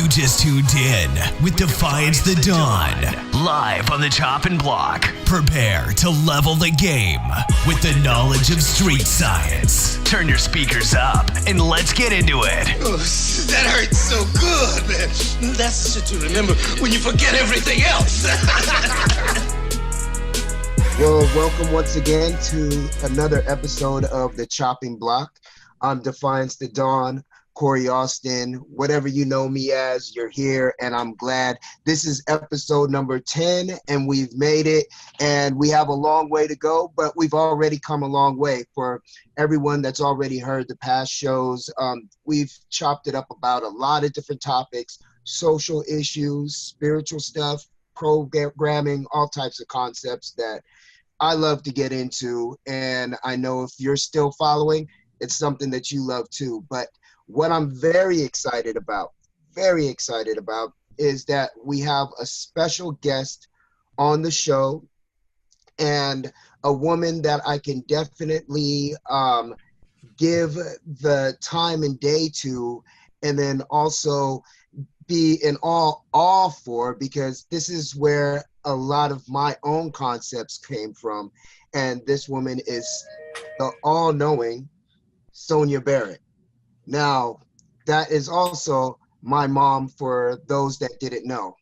You just tuned in with Defiance the Dawn, live on the chopping block. Prepare to level the game with the knowledge of street science. Turn your speakers up and let's get into it. Oh, that hurts so good, man. That's the shit to remember when you forget everything else. Well, welcome once again to another episode of The Chopping Block. I'm Defiance the Dawn, Corey Austin, whatever you know me as, you're here, and I'm glad. This is episode number 10, and we've made it, and we have a long way to go, but we've already come a long way. For everyone that's already heard the past shows, we've chopped it up about a lot of different topics, social issues, spiritual stuff, programming, all types of concepts that I love to get into, and I know if you're still following, it's something that you love too. But what I'm very excited about, is that we have a special guest on the show, and a woman that I can definitely give the time and day to, and then also be in awe for, because this is where a lot of my own concepts came from. And this woman is the all-knowing Sonia Barrett. Now, that is also my mom, for those that didn't know.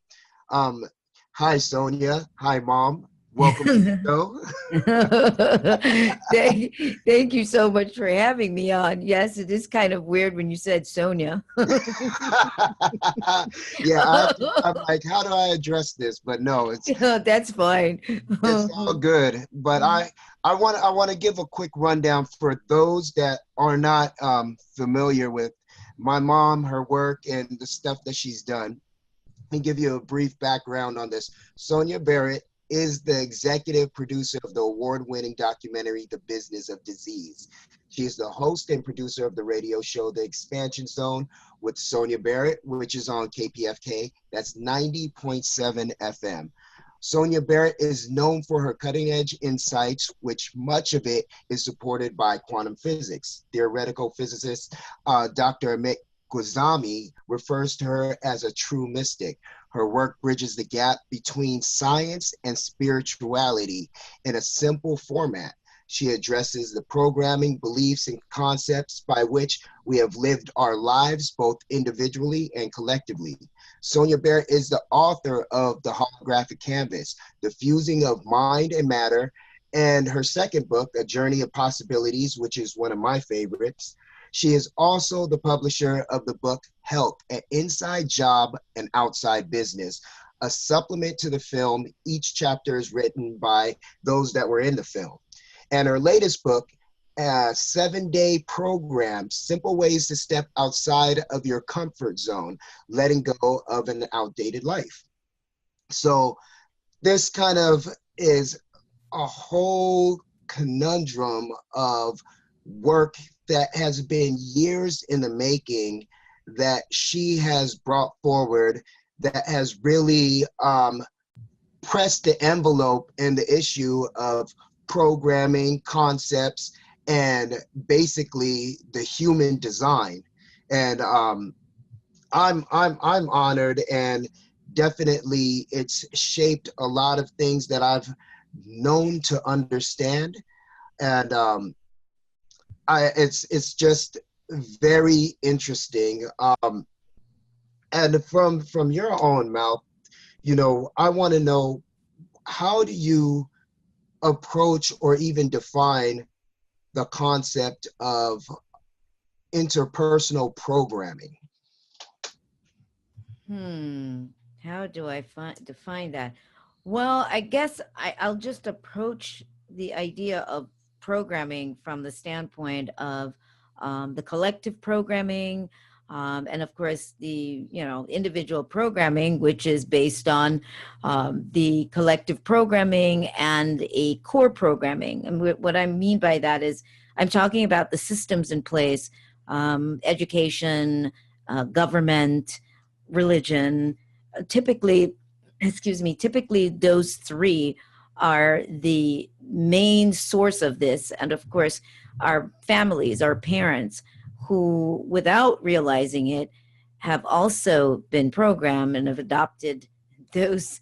Hi, Sonia. Hi, Mom. Welcome to the show. Thank you so much for having me on. Yes, it is kind of weird when you said Sonia. Yeah, I'm like, how do I address this? But no, that's fine. It's all good. But I want to give a quick rundown for those that are not familiar with my mom, her work, and the stuff that she's done. Let me give you a brief background on this. Sonia Barrett is the executive producer of the award-winning documentary, The Business of Disease. She is the host and producer of the radio show, The Expansion Zone with Sonia Barrett, which is on KPFK. That's 90.7 FM. Sonia Barrett is known for her cutting-edge insights, which much of it is supported by quantum physics. Theoretical physicist Dr. Amit Goswami refers to her as a true mystic. Her work bridges the gap between science and spirituality in a simple format. She addresses the programming, beliefs, and concepts by which we have lived our lives, both individually and collectively. Sonia Barrett is the author of The Holographic Canvas, The Fusing of Mind and Matter, and her second book, A Journey of Possibilities, which is one of my favorites. She is also the publisher of the book Help, An Inside Job and Outside Business, a supplement to the film. Each chapter is written by those that were in the film. And her latest book, a 7-day program, Simple Ways to Step Outside of Your Comfort Zone, Letting Go of an Outdated Life. So this kind of is a whole conundrum of work that has been years in the making that she has brought forward, that has really pressed the envelope in the issue of programming concepts and basically the human design. And I'm honored, and definitely it's shaped a lot of things that I've known to understand. And it's just very interesting. And from your own mouth, you know, I want to know, how do you approach or even define the concept of interpersonal programming? How do I define that? Well, I guess I'll just approach the idea of programming from the standpoint of the collective programming, and of course the individual programming, which is based on the collective programming and a core programming. And what I mean by that is I'm talking about the systems in place, education, government, religion. Typically those three are the main source of this. And of course, our families, our parents, who, without realizing it, have also been programmed and have adopted that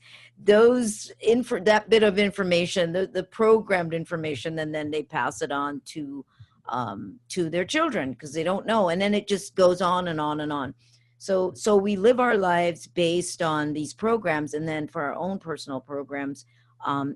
bit of information, the programmed information, and then they pass it on to their children because they don't know, and then it just goes on and on and on. So we live our lives based on these programs, and then for our own personal programs,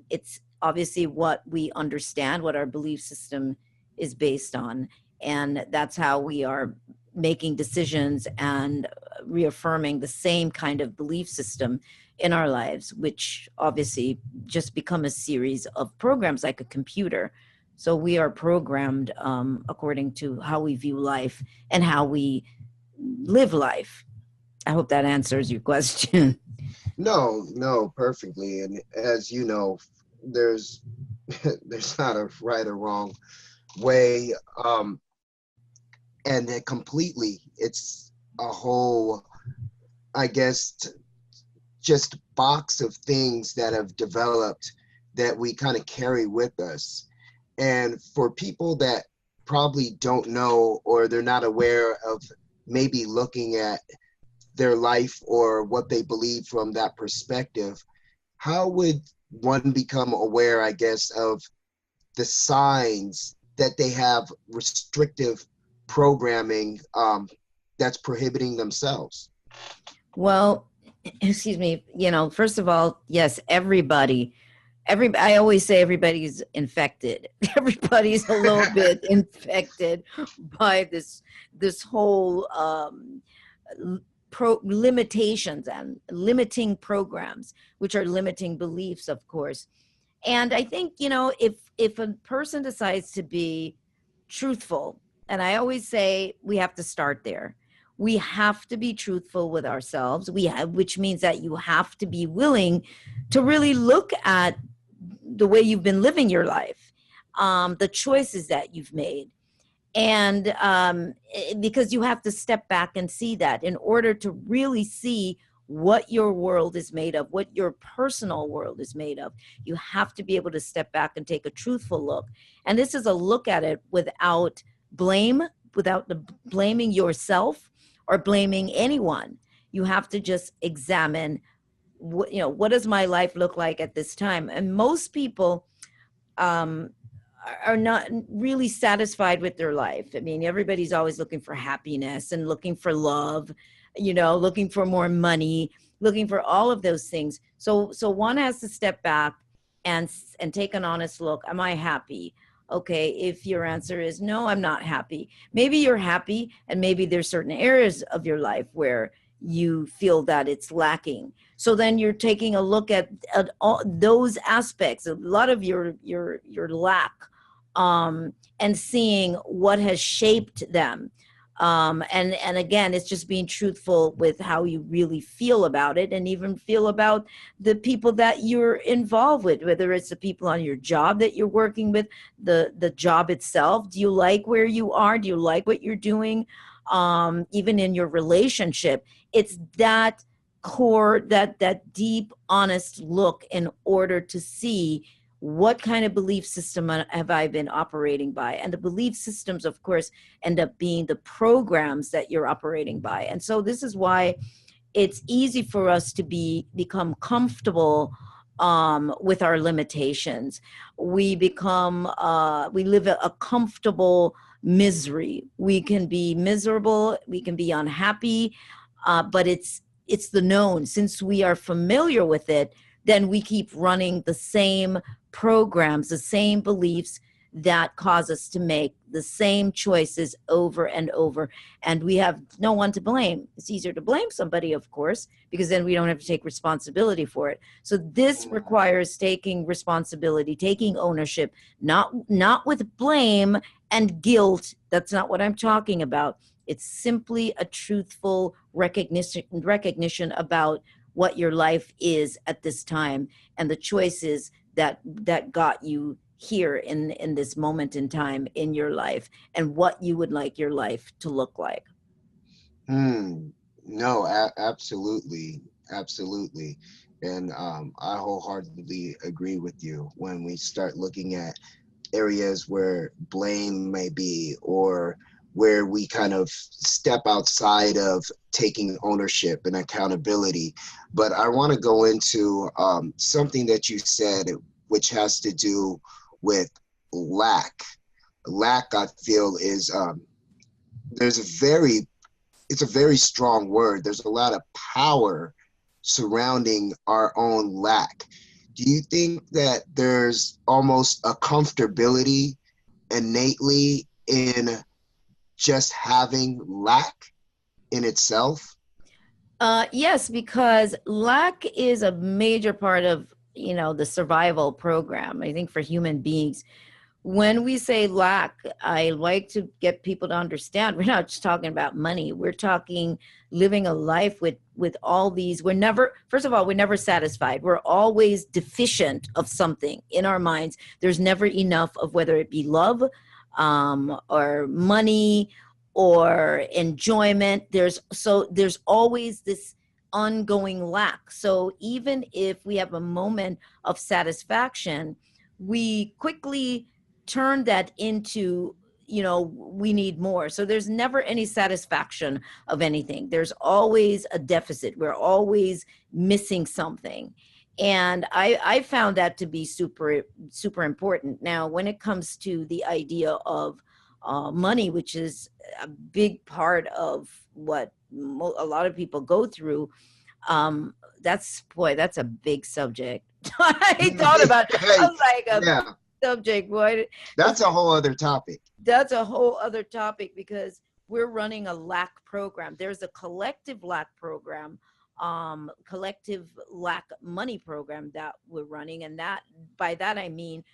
it's obviously what we understand, what our belief system is based on, and that's how we are making decisions and reaffirming the same kind of belief system in our lives, which obviously just become a series of programs like a computer. So we are programmed according to how we view life and how we live life. I hope that answers your question. No, perfectly. And as you know, there's there's not a right or wrong way. And it completely, it's a whole, I guess, just box of things that have developed that we kind of carry with us. And for people that probably don't know, or they're not aware of maybe looking at their life or what they believe from that perspective, how would one become aware, I guess, of the signs that they have restrictive programming that's prohibiting themselves? Well, excuse me, first of all, yes, I always say everybody's infected. Everybody's a little bit infected by this whole limitations and limiting programs, which are limiting beliefs, of course. And I think, if a person decides to be truthful, and I always say we have to start there. We have to be truthful with ourselves. Which means that you have to be willing to really look at the way you've been living your life, the choices that you've made. And because you have to step back and see that in order to really see what your world is made of, what your personal world is made of. You have to be able to step back and take a truthful look. And this is a look at it without blame, without blaming yourself or blaming anyone. You have to just examine, what does my life look like at this time? And most people are not really satisfied with their life. I mean, everybody's always looking for happiness and looking for love, looking for more money, looking for all of those things. So one has to step back and take an honest look. Am I happy? Okay, if your answer is no, I'm not happy. Maybe you're happy, and maybe there's certain areas of your life where you feel that it's lacking. So then you're taking a look at all those aspects, a lot of your lack, and seeing what has shaped them. And again, it's just being truthful with how you really feel about it, and even feel about the people that you're involved with, whether it's the people on your job that you're working with, the job itself. Do you like where you are? Do you like what you're doing? Even in your relationship, it's that core, that deep, honest look in order to see what kind of belief system have I been operating by? And the belief systems, of course, end up being the programs that you're operating by. And so this is why it's easy for us to become comfortable with our limitations. We live a comfortable misery. We can be miserable, we can be unhappy, but it's the known. Since we are familiar with it, then we keep running the same programs, the same beliefs that cause us to make the same choices over and over. And we have no one to blame. It's easier to blame somebody, of course, because then we don't have to take responsibility for it. So this requires taking responsibility, taking ownership, not with blame and guilt. That's not what I'm talking about. It's simply a truthful recognition about what your life is at this time and the choices that got you here in this moment in time in your life, and what you would like your life to look like. No, absolutely. And I wholeheartedly agree with you. When we start looking at areas where blame may be, or where we kind of step outside of taking ownership and accountability. But I want to go into something that you said, which has to do with lack. Lack, I feel, is it's a very strong word. There's a lot of power surrounding our own lack. Do you think that there's almost a comfortability innately in just having lack in itself? Yes, because lack is a major part of, the survival program, I think, for human beings. When we say lack, I like to get people to understand we're not just talking about money. We're talking living a life with all these. First of all, we're never satisfied. We're always deficient of something in our minds. There's never enough of whether it be love, or money, or enjoyment. There's always this ongoing lack. So even if we have a moment of satisfaction, we quickly turn that into, we need more. So there's never any satisfaction of anything. There's always a deficit. We're always missing something. And I found that to be super, super important. Now, when it comes to the idea of money, which is a big part of what a lot of people go through, that's a big subject. I thought about it. I was like, subject, boy. That's a whole other topic. That's a whole other topic, because we're running a lack program. There's a collective lack program, collective lack money program that we're running. And that, by that, I mean,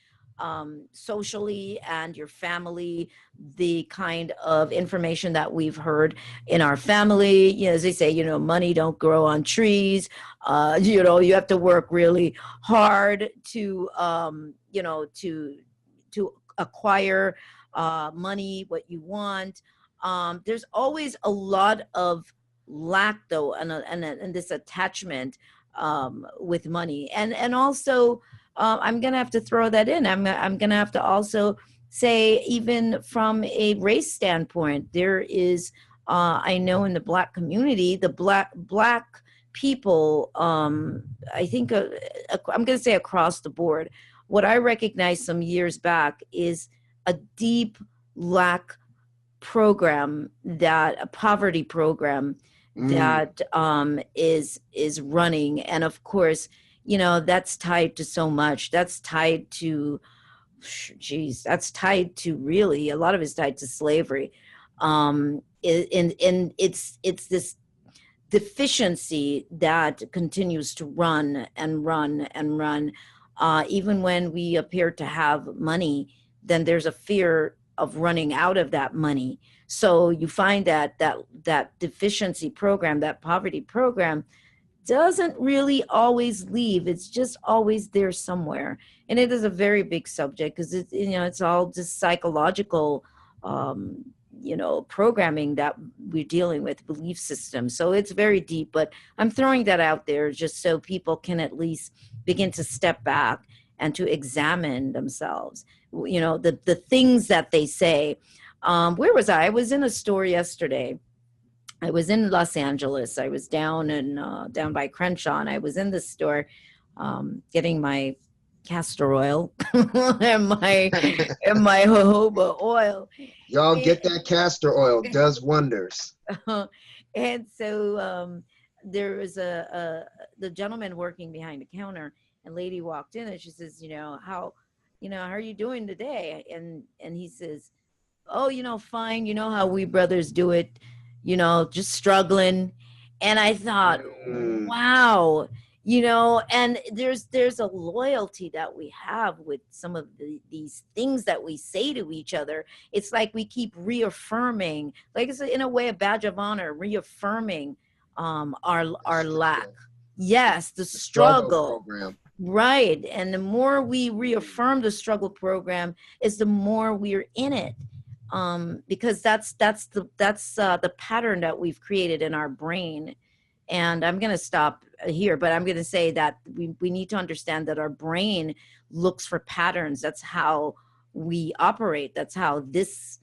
socially and your family, the kind of information that we've heard in our family, as they say, money don't grow on trees. You have to work really hard to, to acquire money, what you want. There's always a lot of lack, though, and this attachment with money, and also. I'm going to have to throw that in. I'm going to have to also say, even from a race standpoint, there is, I know in the Black community, the black people, I think, I'm going to say across the board, what I recognized some years back is a deep lack program, a poverty program that is running. And of course, that's tied to so much. That's tied to, that's tied to really, a lot of it's tied to slavery. And it's this deficiency that continues to run and run and run. Even when we appear to have money, then there's a fear of running out of that money. So you find that deficiency program, that poverty program, doesn't really always leave. It's just always there somewhere. And it is a very big subject, because it's all just psychological, programming that we're dealing with, belief systems. So it's very deep, but I'm throwing that out there just so people can at least begin to step back and to examine themselves, the things that they say. Where was I? I was in a store yesterday. I was in Los Angeles. I was down by Crenshaw, and I was in the store getting my castor oil and my jojoba oil. Y'all get that castor oil, does wonders. And so there was the gentleman working behind the counter, and lady walked in, and she says, how are you doing today? And he says, oh, fine. You know how we brothers do it. Just struggling. And I thought, wow, and there's a loyalty that we have with some of these things that we say to each other. It's like we keep reaffirming, like it's in a way a badge of honor, reaffirming our lack. Yes, the struggle program. Right. And the more we reaffirm the struggle program, is the more we're in it. Because that's the pattern that we've created in our brain. And I'm going to stop here, but I'm going to say that we need to understand that our brain looks for patterns. That's how we operate. That's how this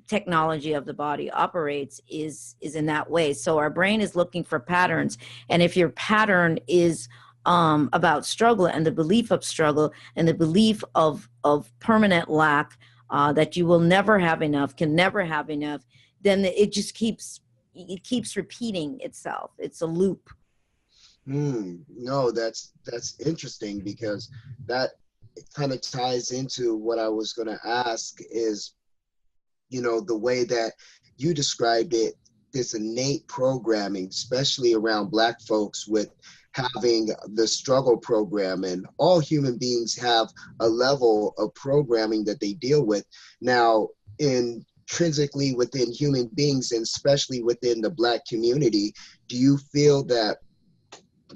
technology of the body operates is in that way. So our brain is looking for patterns, and if your pattern is about struggle and the belief of struggle and the belief of permanent lack, that you will never have enough, can never have enough, then it just keeps repeating itself. It's a loop. No, that's interesting, because that kind of ties into what I was going to ask is, the way that you described it, this innate programming, especially around Black folks, with having the struggle program, and all human beings have a level of programming that they deal with. Now, intrinsically within human beings, and especially within the Black community, do you feel that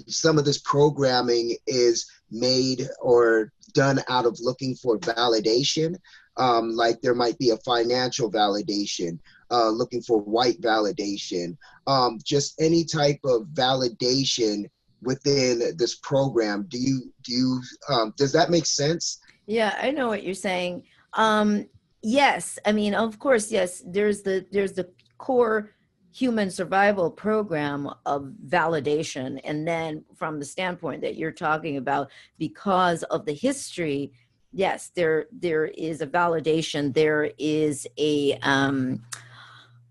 some of this programming is made or done out of looking for validation? Like there might be a financial validation, looking for white validation, just any type of validation within this program. Does that make sense? Yeah, I know what you're saying. Yes, I mean, of course, yes. There's the core human survival program of validation, and then from the standpoint that you're talking about, because of the history, yes, there is a validation. There is a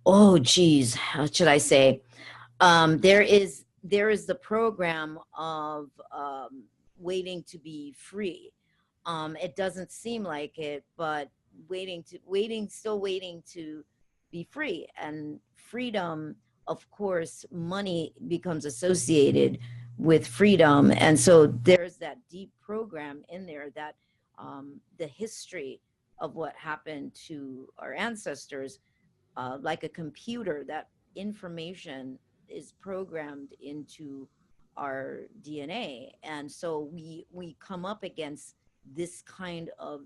oh geez, how should I say? There is the program of waiting to be free. It doesn't seem like it, but still waiting to be free. And freedom, of course, money becomes associated with freedom. And so there's that deep program in there that the history of what happened to our ancestors, like a computer, that information is programmed into our DNA. And so we come up against this kind of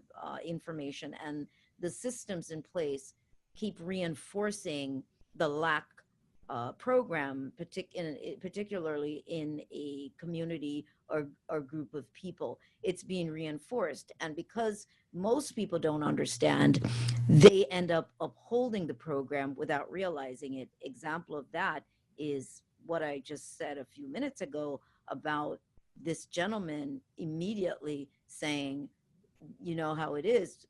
information, and the systems in place keep reinforcing the lack program, particularly in a community or group of people. It's being reinforced. And because most people don't understand, they end up upholding the program without realizing it. Example of that is what I just said a few minutes ago about this gentleman immediately saying, you know how it is,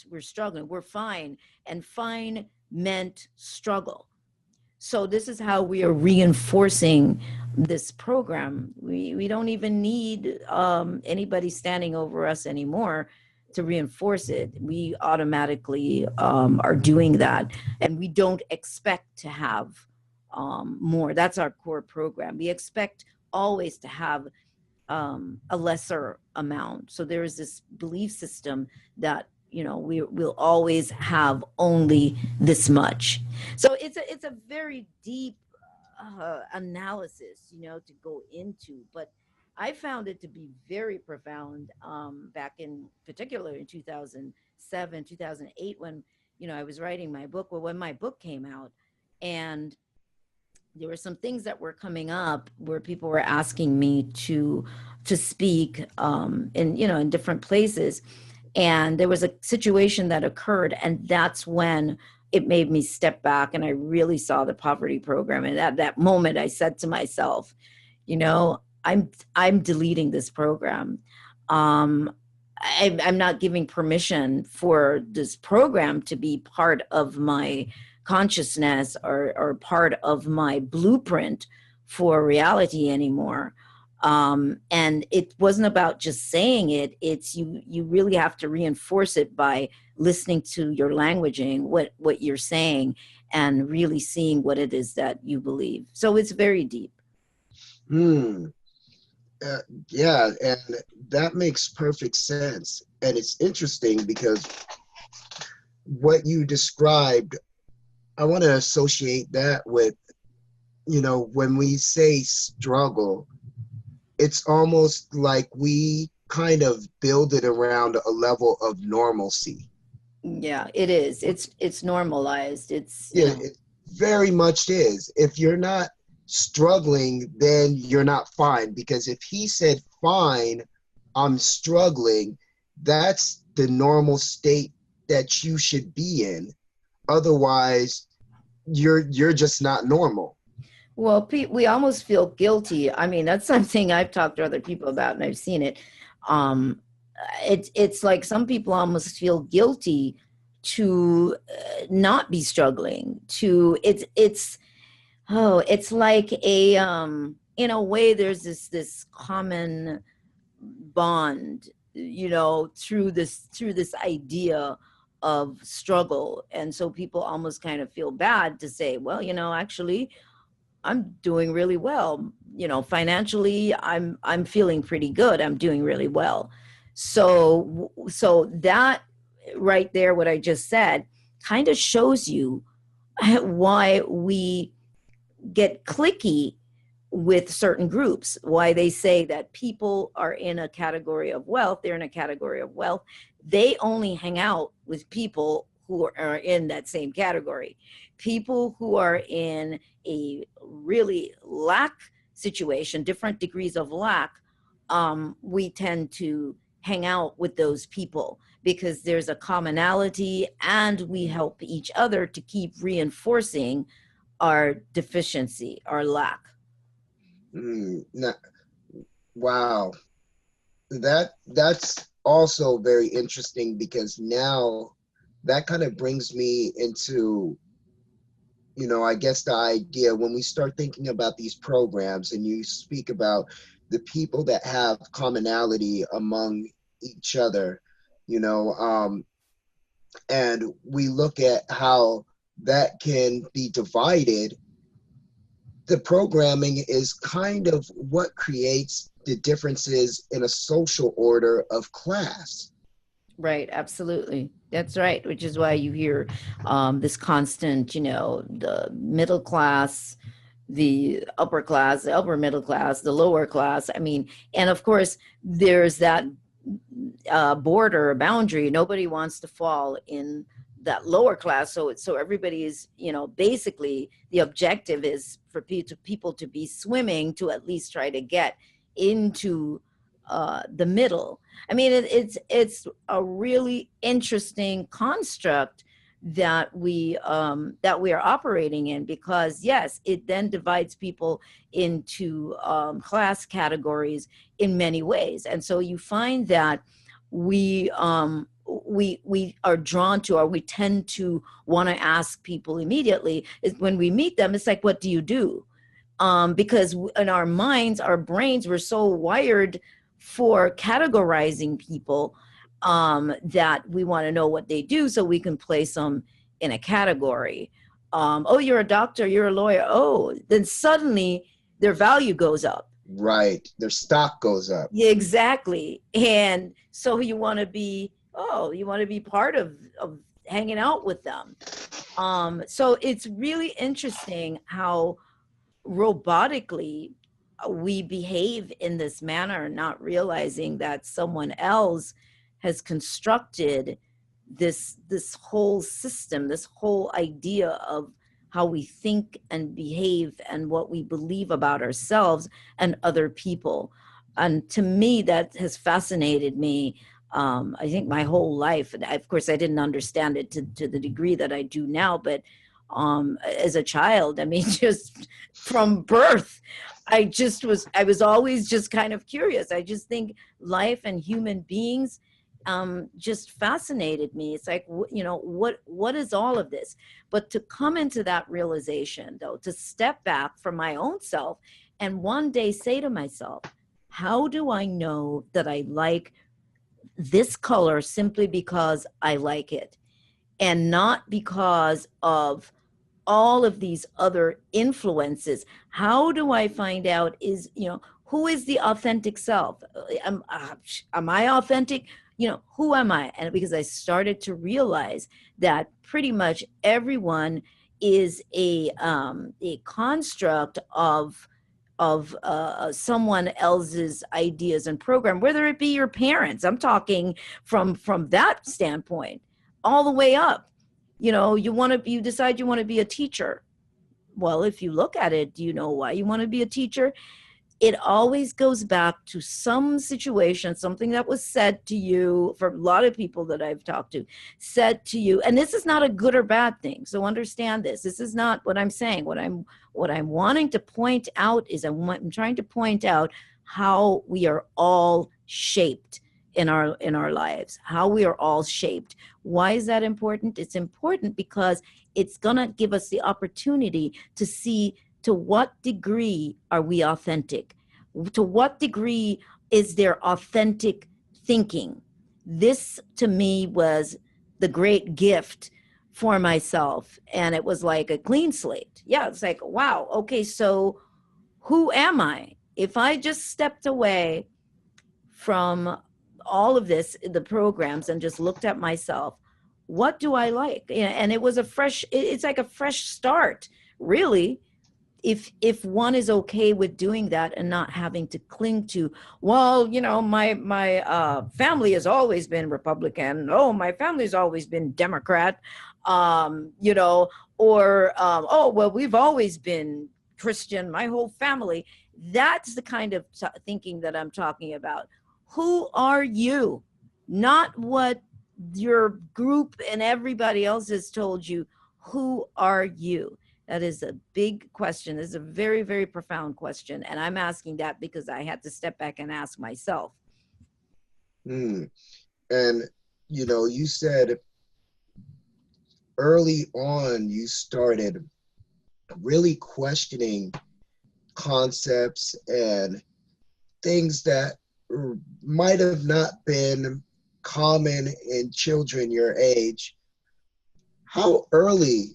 we're struggling, we're fine. And fine meant struggle. So this is how we are reinforcing this program. We don't even need anybody standing over us anymore to reinforce it. We automatically are doing that, and we don't expect to have more. That's our core program. We expect always to have a lesser amount. So there is this belief system that we will always have only this much. So it's a very deep analysis, to go into. But I found it to be very profound back in particular in 2007, 2008, when I was writing my book. Well, when my book came out, and there were some things that were coming up where people were asking me to speak in different places. And there was a situation that occurred, and that's when it made me step back, and I really saw the poverty program. And at that moment, I said to myself, I'm deleting this program. I'm not giving permission for this program to be part of my consciousness or part of my blueprint for reality anymore. And it wasn't about just saying it. It's you really have to reinforce it by listening to your languaging, what you're saying, and really seeing what it is that you believe. So it's very deep. Yeah, and that makes perfect sense. And it's interesting because what you described, I want to associate that with, when we say struggle, it's almost like we kind of build it around a level of normalcy. Yeah, it is. It's normalized. It very much is. If you're not struggling, then you're not fine. Because if he said, fine, I'm struggling, that's the normal state that you should be in. Otherwise, you're just not normal. Well, we almost feel guilty. I mean, that's something I've talked to other people about, and I've seen it. Um, it's like some people almost feel guilty to not be struggling. To it's like a in a way there's this common bond, through this idea of struggle, and so people almost kind of feel bad to say, well, actually I'm doing really well. Financially, I'm feeling pretty good. I'm doing really well. So that right there, what I just said, kind of shows you why we get cliquey with certain groups, why they say that people are in a category of wealth. They're in a category of wealth. They only hang out with people who are in that same category. People who are in a really lack situation, different degrees of lack, we tend to hang out with those people because there's a commonality and we help each other to keep reinforcing our deficiency, our lack. Wow. That's also very interesting, because now that kind of brings me into, I guess the idea when we start thinking about these programs and you speak about the people that have commonality among each other, and we look at how that can be divided. The programming is kind of what creates the differences in a social order of class. Right, absolutely. That's right, which is why you hear this constant, the middle class, the upper class, the upper middle class, the lower class. I mean, and of course, there's that border or boundary. Nobody wants to fall in that lower class. So everybody is, basically the objective is for people to be swimming to at least try to get into the middle. I mean, it's a really interesting construct that we are operating in, because yes, it then divides people into class categories in many ways, and so you find that we are drawn to, or we tend to want to ask people immediately is when we meet them, it's like, what do you do? Because in our minds, our brains, we're so wired for categorizing people that we want to know what they do so we can place them in a category. Oh, you're a doctor, you're a lawyer. Oh, then suddenly their value goes up. Right. Their stock goes up. Yeah, exactly. And so you want to be part of hanging out with them. So it's really interesting how robotically we behave in this manner, not realizing that someone else has constructed this whole system, this whole idea of how we think and behave and what we believe about ourselves and other people. And to me, that has fascinated me. I think my whole life, and of course I didn't understand it to the degree that I do now, but as a child, I mean, just from birth, I was always just kind of curious. I just think life and human beings just fascinated me. It's like, what is all of this? But to come into that realization, though, to step back from my own self and one day say to myself, how do I know that I like this color simply because I like it, and not because of all of these other influences? How do I find out who is the authentic self? Am I authentic? Who am I? And because I started to realize that pretty much everyone is a construct of someone else's ideas and program, whether it be your parents. I'm talking from that standpoint all the way up. You decide you want to be a teacher. Well, if you look at it, do you know why you want to be a teacher? it always goes back to some situation, something that was said to you, for a lot of people that I've talked to, said to you, and this is not a good or bad thing. So understand this. This is not what I'm saying. What I'm wanting to point out is I'm trying to point out how we are all shaped in our lives, how we are all shaped. Why is that important? It's important because it's gonna give us the opportunity to see to what degree are we authentic? To what degree is there authentic thinking? This to me was the great gift for myself. And it was like a clean slate. Yeah, it's like, wow, okay, so who am I? If I just stepped away from all of this, the programs, and just looked at myself, what do I like? And it was it's like a fresh start, really, if one is okay with doing that and not having to cling to, well, my family has always been Republican. Oh, my family's always been Democrat. Oh, well, we've always been Christian, my whole family. That's the kind of thinking that I'm talking about. Who are you? Not what your group and everybody else has told you. Who are you? That is a big question. This is a very, very profound question. And I'm asking that because I had to step back and ask myself. And, you said early on, you started really questioning concepts and things that might have not been common in children your age. How early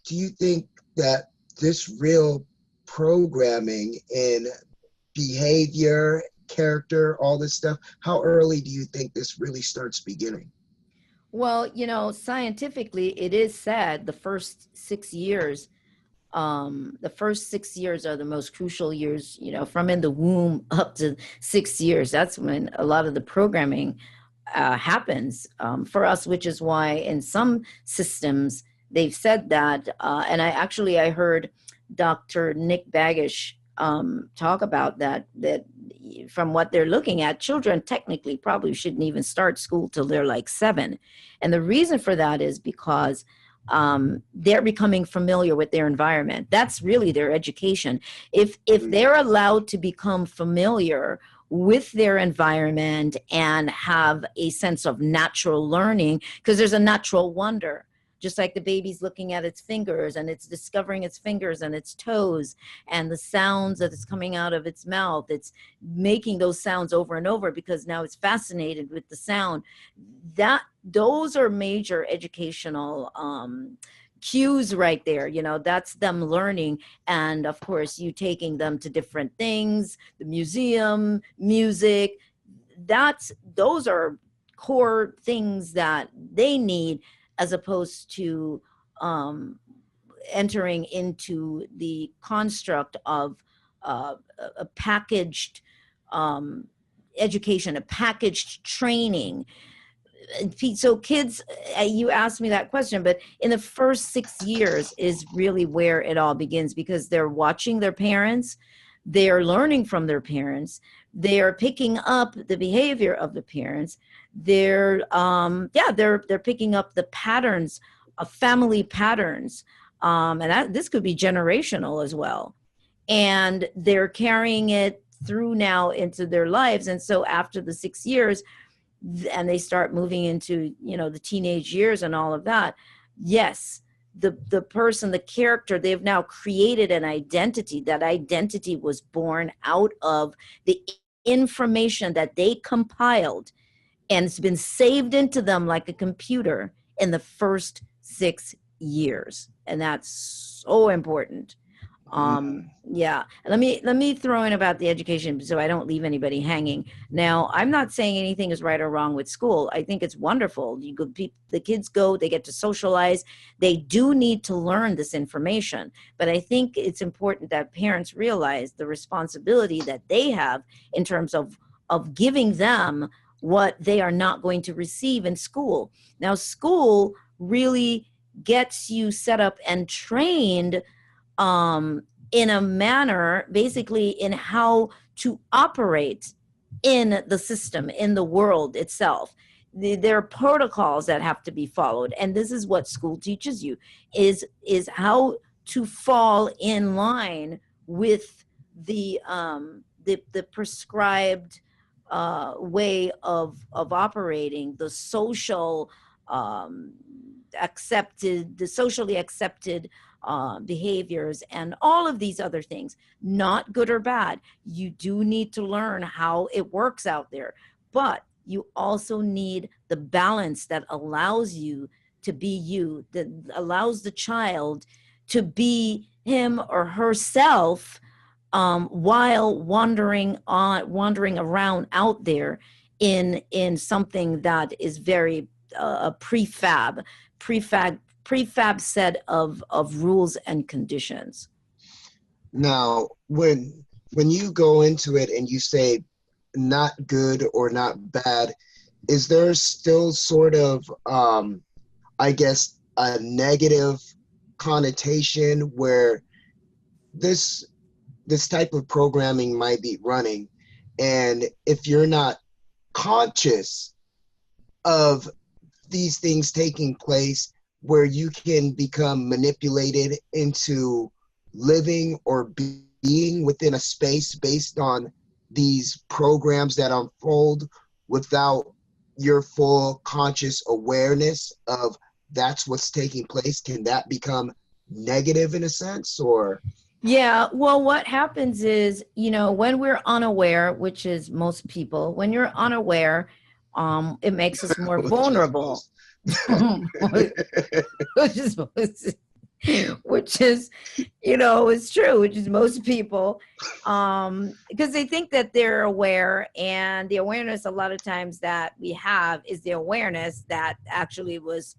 do you think that this real programming in behavior, character, all this stuff, how early do you think this really starts beginning? Well, scientifically, it is said the first 6 years, are the most crucial years, from in the womb up to 6 years. That's when a lot of the programming happens for us, which is why in some systems, they've said that, and I heard Dr. Nick Bagish talk about that from what they're looking at, children technically probably shouldn't even start school till they're like 7. And the reason for that is because they're becoming familiar with their environment. That's really their education. If they're allowed to become familiar with their environment and have a sense of natural learning, because there's a natural wonder. Just like the baby's looking at its fingers and it's discovering its fingers and its toes and the sounds that is coming out of its mouth. It's making those sounds over and over because now it's fascinated with the sound. Those are major educational cues right there. That's them learning. And of course, you taking them to different things, the museum, music, those are core things that they need, as opposed to entering into the construct of a packaged education, a packaged training. So kids, you asked me that question, but in the first 6 years is really where it all begins, because they're watching their parents, they're learning from their parents, they are picking up the behavior of the parents. They're picking up the patterns of family patterns, and this could be generational as well. And they're carrying it through now into their lives. And so after the 6 years, and they start moving into the teenage years and all of that, yes, the person, the character, they've now created an identity. That identity was born out of the information that they compiled, and it's been saved into them like a computer in the first 6 years. And that's so important. Yeah. Let me throw in about the education so I don't leave anybody hanging. Now, I'm not saying anything is right or wrong with school. I think it's wonderful. The kids go, they get to socialize. They do need to learn this information. But I think it's important that parents realize the responsibility that they have in terms of giving them what they are not going to receive in school. Now, school really gets you set up and trained in a manner, basically in how to operate in the system, in the world itself. There are protocols that have to be followed, and this is what school teaches you, is how to fall in line with the prescribed way of operating, the social the socially accepted behaviors, and all of these other things, not good or bad. You do need to learn how it works out there, but you also need the balance that allows you to be you, that allows the child to be him or herself, while wandering around out there in something that is very a prefab set of rules and conditions. Now, when you go into it and you say not good or not bad, is there still sort of I guess a negative connotation where this type of programming might be running, and if you're not conscious of these things taking place, where you can become manipulated into living or being within a space based on these programs that unfold without your full conscious awareness of that's what's taking place? Can that become negative in a sense, or? Yeah, well, what happens is, when we're unaware, which is most people, when you're unaware, it makes us more vulnerable. which is it's true, which is most people, because they think that they're aware, and the awareness a lot of times that we have is the awareness that actually was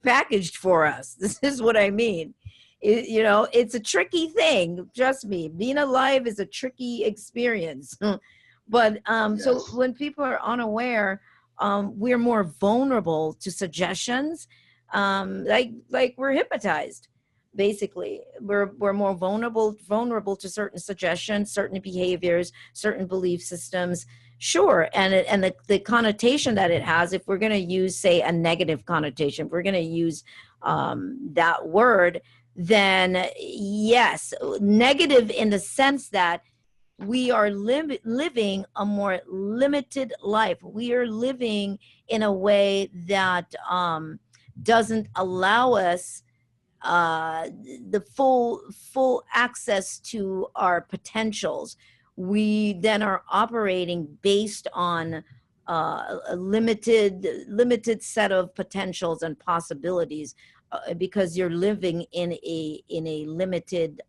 packaged for us. This is what I mean. It's a tricky thing. Trust me, being alive is a tricky experience. But Yes. So when people are unaware, we're more vulnerable to suggestions, like we're hypnotized. Basically, we're more vulnerable to certain suggestions, certain behaviors, certain belief systems. Sure, and the connotation that it has, if we're going to use, say, a negative connotation, if we're going to use that word, then yes, negative in the sense that we are living a more limited life. We are living in a way that doesn't allow us the full access to our potentials. We then are operating based on a limited set of potentials and possibilities, because you're living in a limited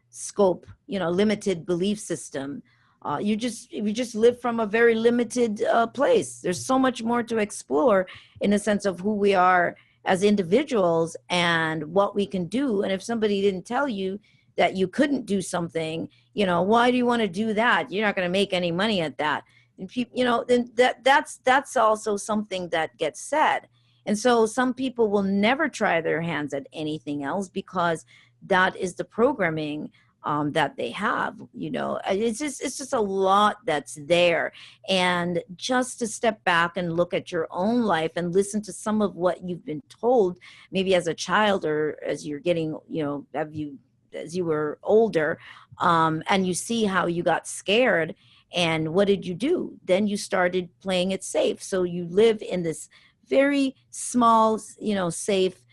scope, limited belief system. You just live from a very limited place. There's so much more to explore in the sense of who we are as individuals and what we can do. And if somebody didn't tell you that you couldn't do something, why do you want to do that? You're not going to make any money at that. And people, then that's also something that gets said. And so some people will never try their hands at anything else because that is the programming that they have. It's just a lot that's there. And just to step back and look at your own life and listen to some of what you've been told, maybe as a child or as you're getting, as you were older, and you see how you got scared, and what did you do? Then you started playing it safe. So you live in this very small, safe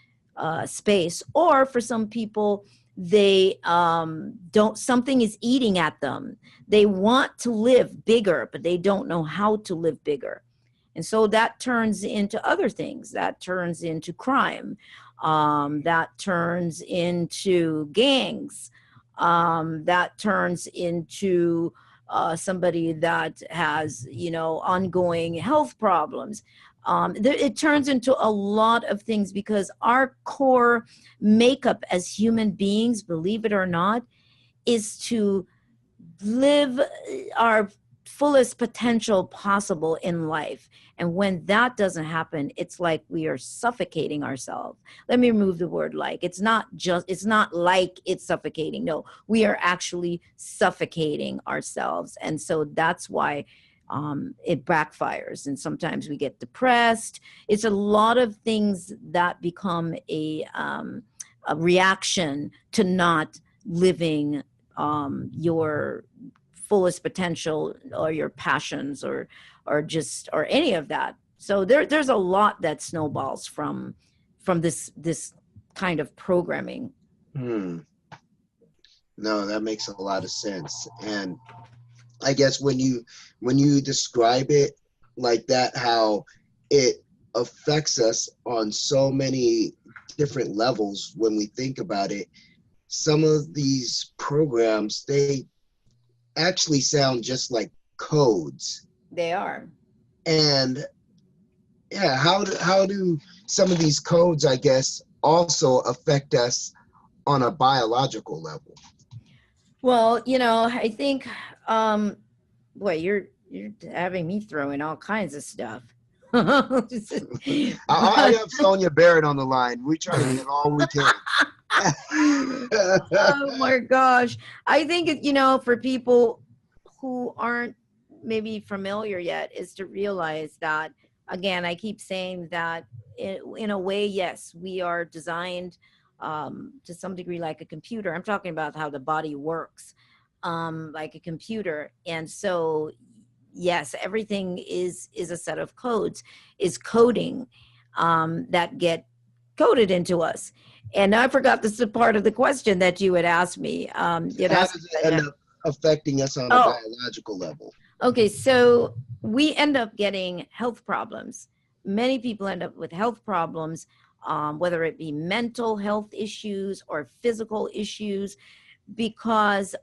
space. Or for some people, they something is eating at them. They want to live bigger, but they don't know how to live bigger. And so that turns into other things. That turns into crime. That turns into gangs. That turns into somebody that has, ongoing health problems. It turns into a lot of things because our core makeup as human beings, believe it or not, is to live our fullest potential possible in life. And when that doesn't happen, it's like we are suffocating ourselves. Let me remove the word like. It's not like it's suffocating. No, we are actually suffocating ourselves. And so that's why it backfires. And sometimes we get depressed. It's a lot of things that become a reaction to not living your fullest potential, or your passions, or any of that. So there's a lot that snowballs from this kind of programming. No, that makes a lot of sense. And I guess when you describe it like that, how it affects us on so many different levels when we think about it, some of these programs, they actually sound just like codes. They are. And yeah, how do some of these codes, I guess, also affect us on a biological level? Well, I think, boy, you're having me throw in all kinds of stuff. I have Sonia Barrett on the line. We try to get all we can. Oh my gosh. I think, for people who aren't maybe familiar yet, is to realize that, again, I keep saying that in a way, yes, we are designed to some degree like a computer. I'm talking about how the body works like a computer. And so, yes, everything is a set of codes, is coding that get coded into us. And I forgot this is part of the question that you had asked me. How does it end up affecting us on a biological level? Okay, so we end up getting health problems. Many people end up with health problems, whether it be mental health issues or physical issues, because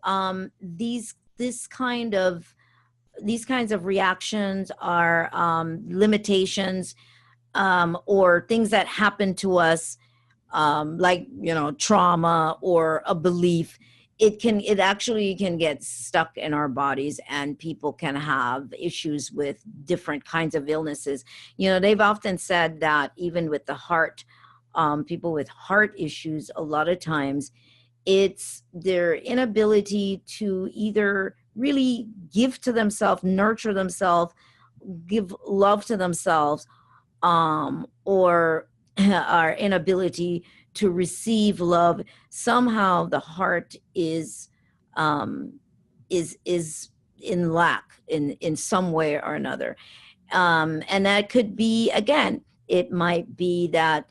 these kinds of reactions are limitations or things that happen to us, like trauma or a belief. It actually can get stuck in our bodies, and people can have issues with different kinds of illnesses. They've often said that even with the heart, people with heart issues, a lot of times it's their inability to either really give to themselves, nurture themselves, give love to themselves, or our inability to receive love. Somehow the heart is in lack in some way or another, and that could be, again, it might be that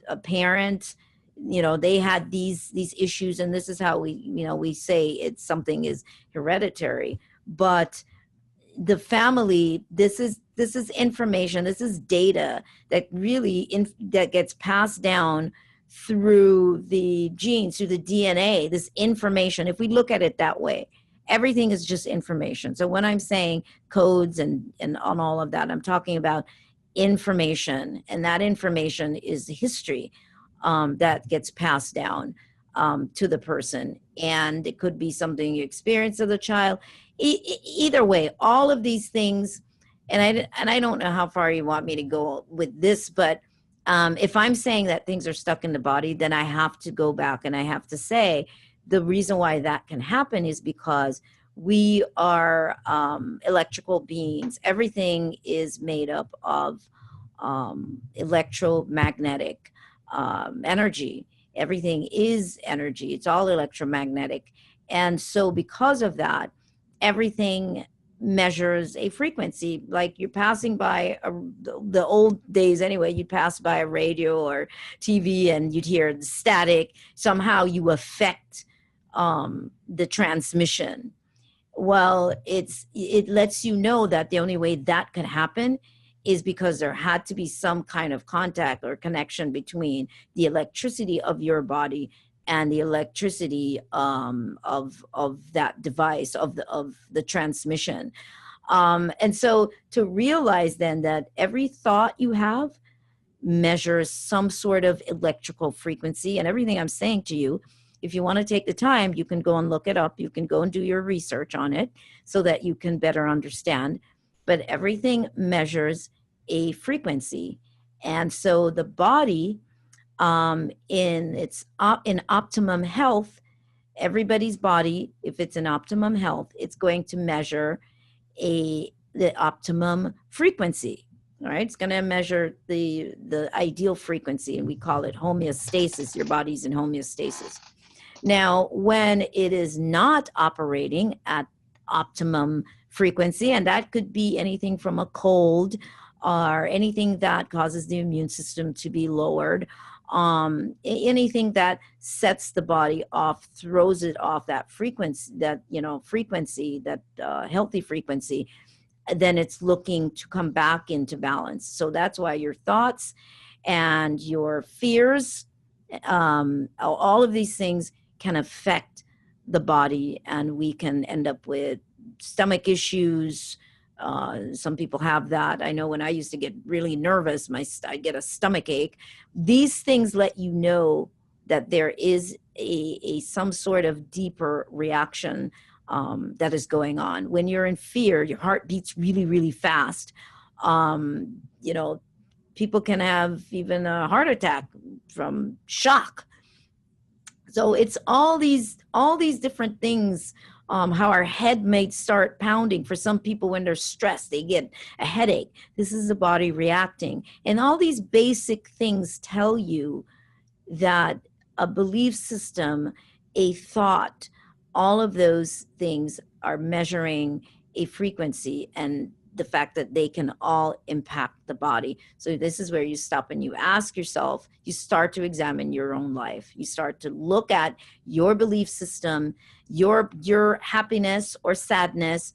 a parent, they had these issues, and this is how we say it's something is hereditary, but the family, this is information, this is data that really that gets passed down through the genes, through the DNA, this information. If we look at it that way, everything is just information. So when I'm saying codes and on all of that, I'm talking about information, and that information is history that gets passed down to the person. And it could be something you experience as a child. Either way, all of these things, and I don't know how far you want me to go with this, but if I'm saying that things are stuck in the body, then I have to go back and I have to say the reason why that can happen is because we are electrical beings. Everything is made up of electromagnetic energy. Everything is energy. It's all electromagnetic. And so because of that, everything measures a frequency. Like you're passing by the old days anyway, you'd pass by a radio or TV and you'd hear the static. Somehow you affect the transmission. Well, it lets you know that the only way that could happen is because there had to be some kind of contact or connection between the electricity of your body and the electricity of that device, of the transmission. And so to realize then that every thought you have measures some sort of electrical frequency, and everything I'm saying to you if you want to take the time, you can go and look it up. You can go and do your research on it so that you can better understand. But everything measures a frequency. And so the body, in optimum health, everybody's body, if it's in optimum health, it's going to measure the optimum frequency. All right, it's going to measure the ideal frequency, and we call it homeostasis. Your body's in homeostasis. Now, when it is not operating at optimum frequency, and that could be anything from a cold or anything that causes the immune system to be lowered, anything that sets the body off, throws it off that frequency, that healthy frequency, then it's looking to come back into balance. So that's why your thoughts and your fears, all of these things can affect the body, and we can end up with stomach issues. Some people have that. I know when I used to get really nervous, I'd get a stomach ache. These things let you know that there is some sort of deeper reaction that is going on. When you're in fear, your heart beats really, really fast. People can have even a heart attack from shock. So it's all these different things, how our head may start pounding. For some people, when they're stressed, they get a headache. This is the body reacting. And all these basic things tell you that a belief system, a thought, all of those things are measuring a frequency, and the fact that they can all impact the body. So this is where you stop and you ask yourself, you start to examine your own life. You start to look at your belief system, your happiness or sadness,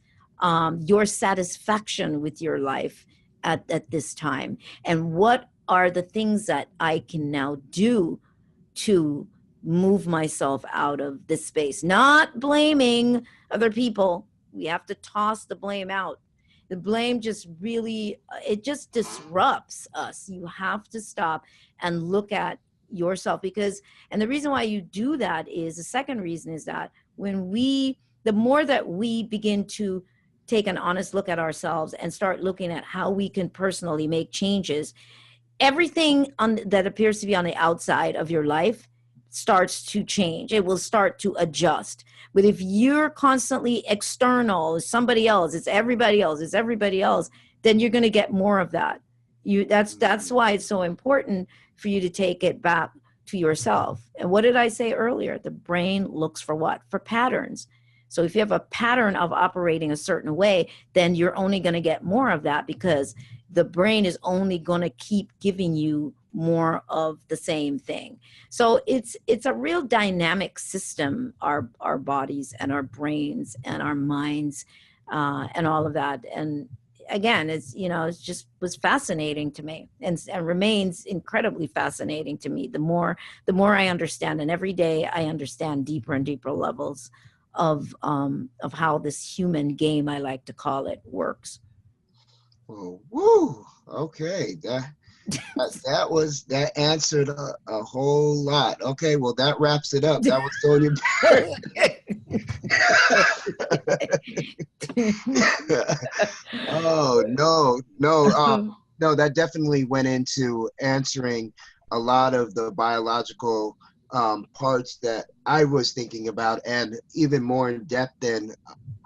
your satisfaction with your life at this time. And what are the things that I can now do to move myself out of this space? Not blaming other people. We have to toss the blame out. The blame just really, it just disrupts us. You have to stop and look at yourself, and the reason why you do that is, the second reason is that the more that we begin to take an honest look at ourselves and start looking at how we can personally make changes, everything that appears to be on the outside of your life starts to change. It will start to adjust. But if you're constantly external, somebody else, it's everybody else, then you're going to get more of that. That's why it's so important for you to take it back to yourself. And what did I say earlier? The brain looks for what? For patterns. So if you have a pattern of operating a certain way, then you're only going to get more of that, because the brain is only going to keep giving you more of the same thing. So it's a real dynamic system, our bodies and our brains and our minds, and all of that. And again, it's just was fascinating to me, and remains incredibly fascinating to me. The more I understand, and every day I understand deeper and deeper levels of how this human game, I like to call it, works. Oh, woo! Okay, that answered a whole lot. Okay, well, that wraps it up. That was Sonia Barrett. Oh, no, that definitely went into answering a lot of the biological parts that I was thinking about, and even more in depth than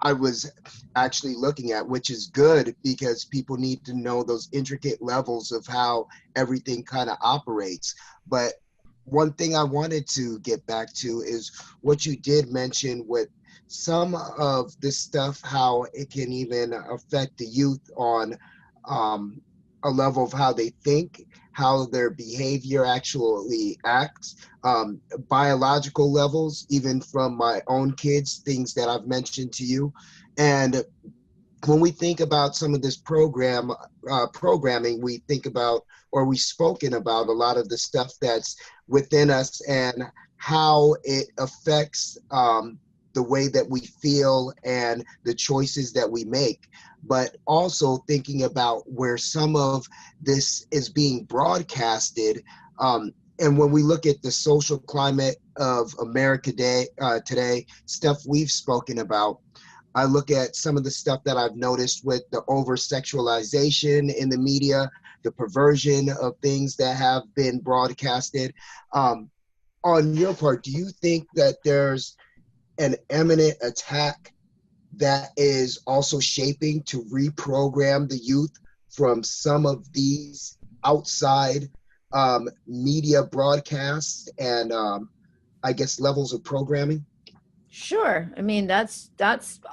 I was actually looking at, which is good, because people need to know those intricate levels of how everything kind of operates. But one thing I wanted to get back to is what you did mention with some of this stuff, how it can even affect the youth on a level of how they think, how their behavior actually acts, biological levels, even from my own kids, things that I've mentioned to you. And when we think about some of this programming, we think about, or we've spoken about a lot of the stuff that's within us and how it affects the way that we feel and the choices that we make. But also thinking about where some of this is being broadcasted, and when we look at the social climate of America today, stuff we've spoken about, I look at some of the stuff that I've noticed with the over-sexualization in the media, the perversion of things that have been broadcasted. On your part, do you think that there's an imminent attack that is also shaping to reprogram the youth from some of these outside media broadcasts and I guess levels of programming? Sure. I mean, that's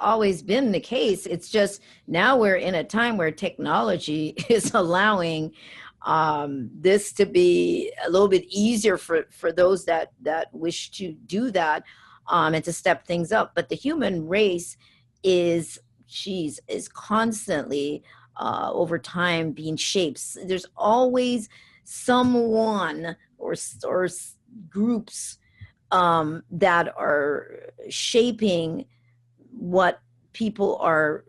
always been the case. It's just now we're in a time where technology is allowing this to be a little bit easier for those that wish to do that, and to step things up. But the human race is constantly over time being shaped. There's always someone or groups that are shaping what people are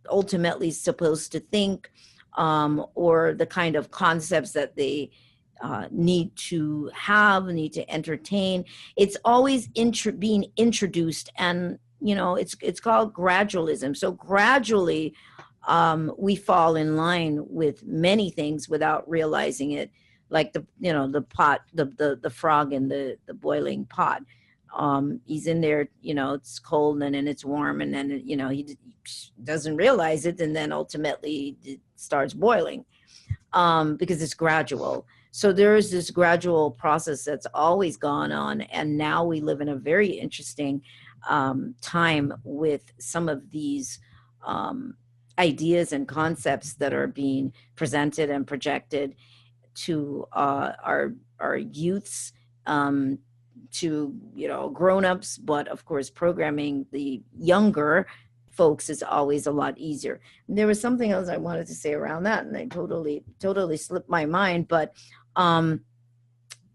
ultimately supposed to think, or the kind of concepts that they need to entertain. It's always being introduced, and it's called gradualism. So gradually we fall in line with many things without realizing it, like the pot, the frog in the boiling pot. He's in there, it's cold and then it's warm, and then he doesn't realize it, and then ultimately it starts boiling, because it's gradual. So there is this gradual process that's always gone on, and now we live in a very interesting time with some of these ideas and concepts that are being presented and projected to our youths, to grown-ups, but of course programming the younger folks is always a lot easier. And there was something else I wanted to say around that, and I totally slipped my mind, but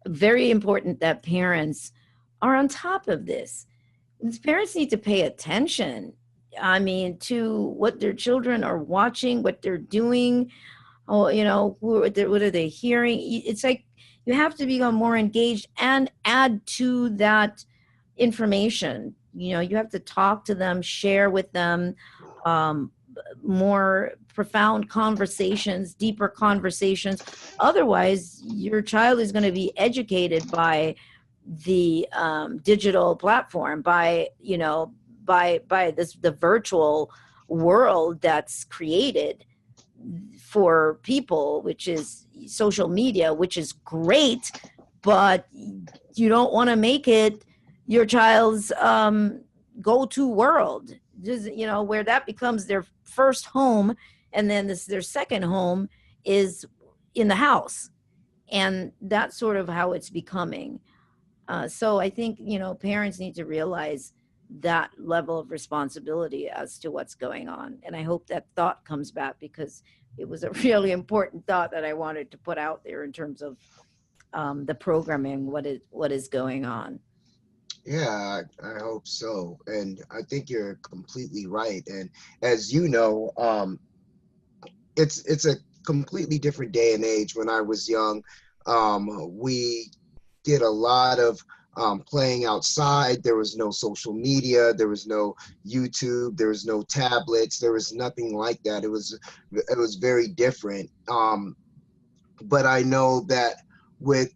very important that parents are on top of this. Parents need to pay attention, to what their children are watching, what they're doing. What are they hearing? It's like you have to become more engaged and add to that information. You have to talk to them, share with them more profound conversations, deeper conversations. Otherwise, your child is going to be educated by the digital platform, by the virtual world that's created for people, which is social media, which is great, but you don't want to make it your child's go-to world, just, where that becomes their first home, and then their second home is in the house, and that's sort of how it's becoming. So I think parents need to realize that level of responsibility as to what's going on, and I hope that thought comes back, because it was a really important thought that I wanted to put out there in terms of the programming, what is going on. Yeah, I hope so. And I think you're completely right. And as you know, it's a completely different day and age. When I was young, we did a lot of playing outside. There was no social media, there was no YouTube, there was no tablets, there was nothing like that. It was very different. But I know that with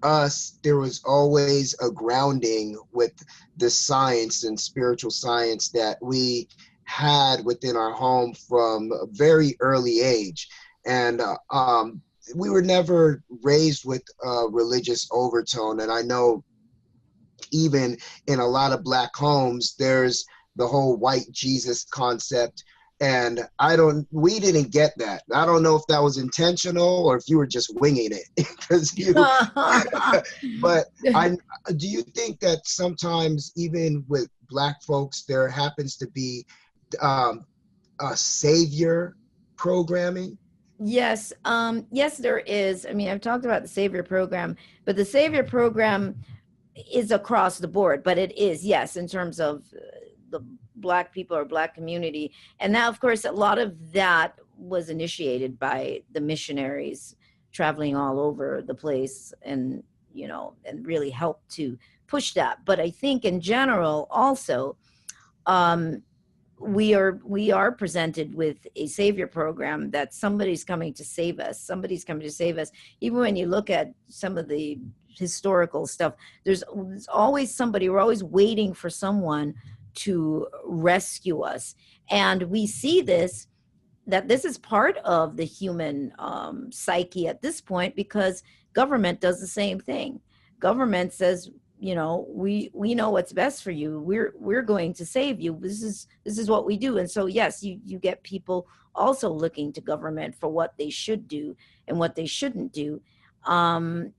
us, there was always a grounding with the science and spiritual science that we had within our home from a very early age. And we were never raised with a religious overtone. And I know even in a lot of Black homes, there's the whole white Jesus concept. And we didn't get that. I don't know if that was intentional or if you were just winging it. But do you think that sometimes even with Black folks, there happens to be a savior programming? Yes. Yes, there is. I mean, I've talked about the Savior program, but the Savior program is across the board, but it is, yes, in terms of the Black people or Black community. And now, of course, a lot of that was initiated by the missionaries traveling all over the place and, and really help to push that. But I think in general also, we are presented with a savior program, that somebody's coming to save us. Somebody's coming to save us. Even when you look at some of the historical stuff, there's always somebody. We're always waiting for someone to rescue us. And we see that this is part of the human psyche at this point, because government does the same thing. Government says, we know what's best for you. We're going to save you. This is what we do. And so, yes, you get people also looking to government for what they should do and what they shouldn't do. And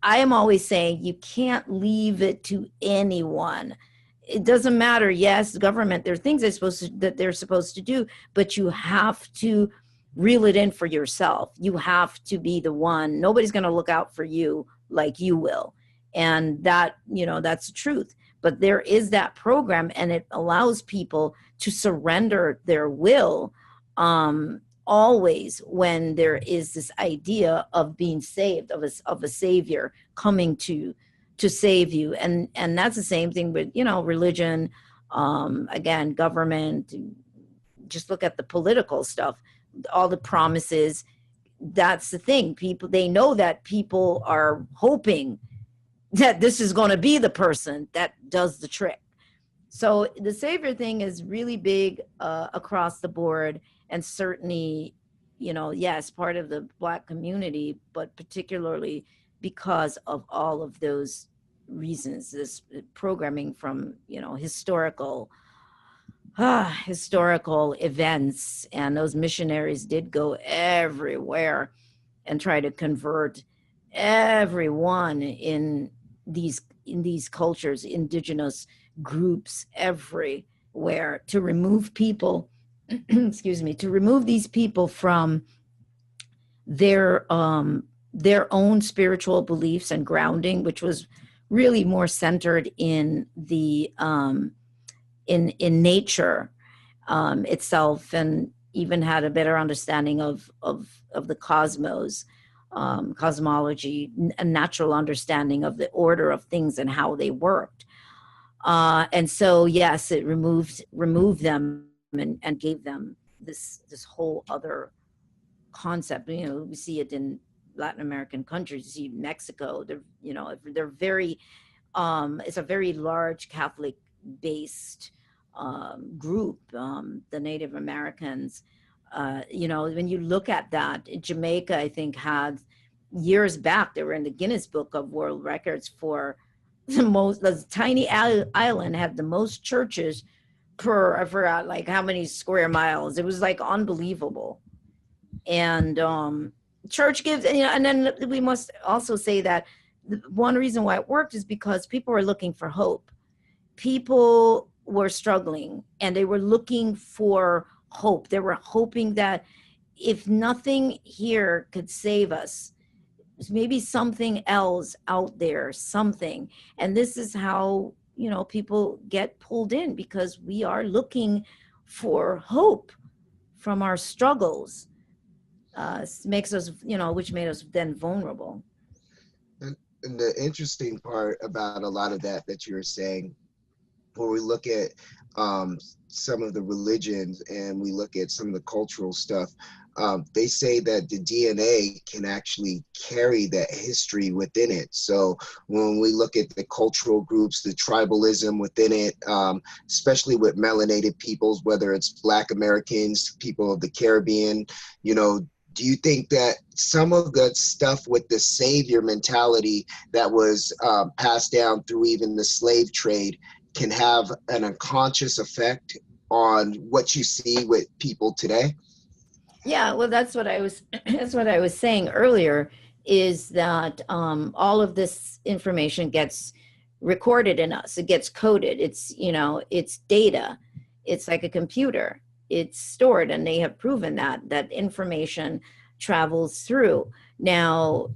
I am always saying, you can't leave it to anyone. It doesn't matter. Yes, government, there are things that they're supposed to do, but you have to reel it in for yourself. You have to be the one. Nobody's going to look out for you like you will. And that, that's the truth. But there is that program, and it allows people to surrender their will, always when there is this idea of being saved, of a savior coming to save you. And that's the same thing with, religion, again, government. Just look at the political stuff, all the promises. That's the thing. People, they know that people are hoping that this is going to be the person that does the trick. So the savior thing is really big across the board, and certainly, yes, part of the Black community, but particularly because of all of those reasons, this programming from, historical events. And those missionaries did go everywhere and try to convert everyone in these cultures, indigenous groups everywhere, to remove people, to remove these people from their own spiritual beliefs and grounding, which was really more centered in the in nature itself, and even had a better understanding of the cosmos. Cosmology, a natural understanding of the order of things and how they worked. And so, yes, it removed them and gave them this whole other concept. We see it in Latin American countries. You see Mexico, they're very, it's a very large Catholic based group, the Native Americans. When you look at that, Jamaica, I think, had years back, they were in the Guinness Book of World Records for the tiny island had the most churches per, I forgot like how many square miles. It was like unbelievable. And church gives, and then we must also say that one reason why it worked is because people were looking for hope. People were struggling, and they were looking for hope. They were hoping that if nothing here could save us, maybe something else out there, something. And this is how, people get pulled in, because we are looking for hope from our struggles. Makes us, which made us then vulnerable. And the interesting part about a lot of that you were saying, when we look at some of the religions and we look at some of the cultural stuff, they say that the DNA can actually carry that history within it. So when we look at the cultural groups, the tribalism within it, especially with melanated peoples, whether it's Black Americans, people of the Caribbean, do you think that some of that stuff with the savior mentality that was passed down through even the slave trade can have an unconscious effect on what you see with people today? Yeah, well, that's what I was saying earlier, is that all of this information gets recorded in us. It gets coded. It's, it's data. It's like a computer. It's stored, and they have proven that information travels through. Now,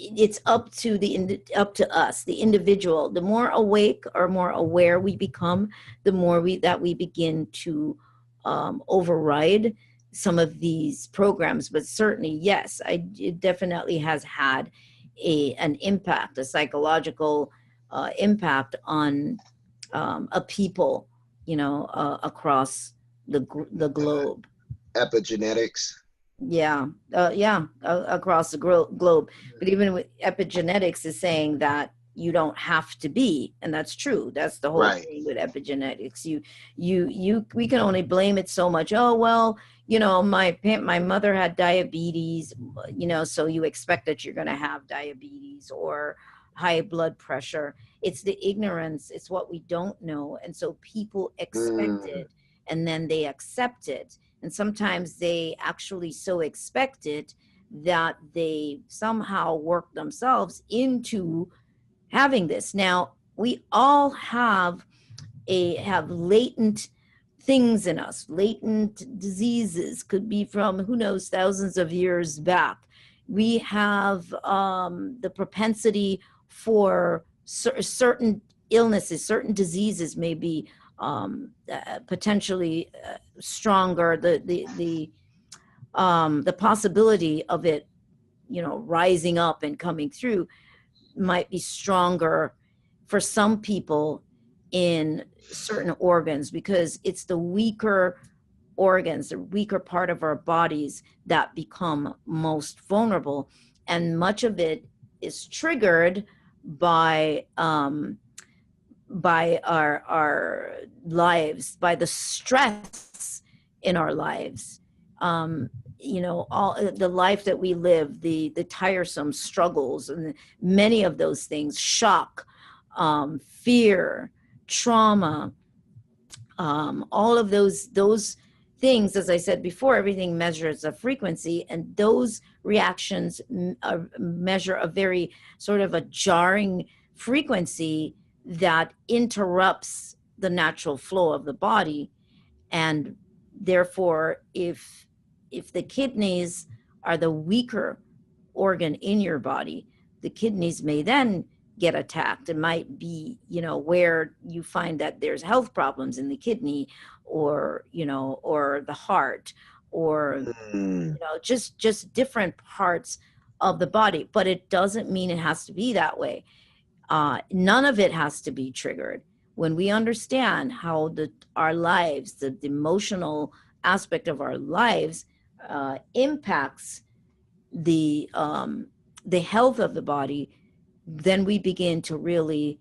it's up to us, the individual. The more awake or more aware we become, the more we begin to override some of these programs. But certainly, yes, it definitely has had an impact, a psychological impact on a people, across the globe. Epigenetics. Yeah, across the globe. But even with epigenetics is saying that you don't have to be, and that's true. That's the whole Right. thing with epigenetics. We can only blame it so much. Oh well, my mother had diabetes, so you expect that you're going to have diabetes or high blood pressure. It's the ignorance. It's what we don't know, and so people expect it, and then they accept it. And sometimes they actually so expect it that they somehow work themselves into having this. Now, we all have latent things in us. Latent diseases could be from, who knows, thousands of years back. We have the propensity for certain illnesses, certain diseases may be potentially stronger. The possibility of it, rising up and coming through might be stronger for some people in certain organs, because it's the weaker organs, the weaker part of our bodies that become most vulnerable. And much of it is triggered by our lives, by the stress in our lives. All the life that we live, the tiresome struggles, and many of those things, shock, fear, trauma, all of those things, as I said before, everything measures a frequency, and those reactions measure a very sort of a jarring frequency that interrupts the natural flow of the body. And therefore, if the kidneys are the weaker organ in your body, the kidneys may then get attacked. It might be, where you find that there's health problems in the kidney, or the heart, or just different parts of the body. But it doesn't mean it has to be that way. None of it has to be triggered. When we understand how our lives, the emotional aspect of our lives impacts the health of the body, then we begin to really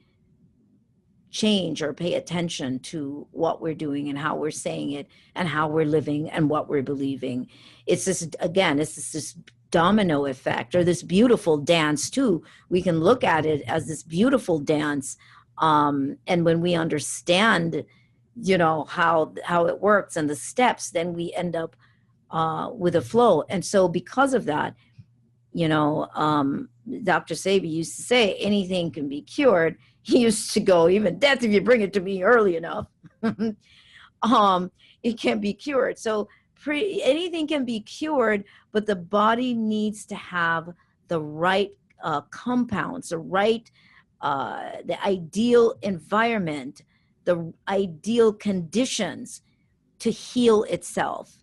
change or pay attention to what we're doing and how we're saying it and how we're living and what we're believing. It's this domino effect, or this beautiful dance too. We can look at it as this beautiful dance. And when we understand, how it works and the steps, then we end up with a flow. And so because of that, Dr. Sebi used to say, anything can be cured. He used to go, even death, if you bring it to me early enough, it can be cured. So anything can be cured, but the body needs to have the right compounds, the right, the ideal environment, the ideal conditions to heal itself.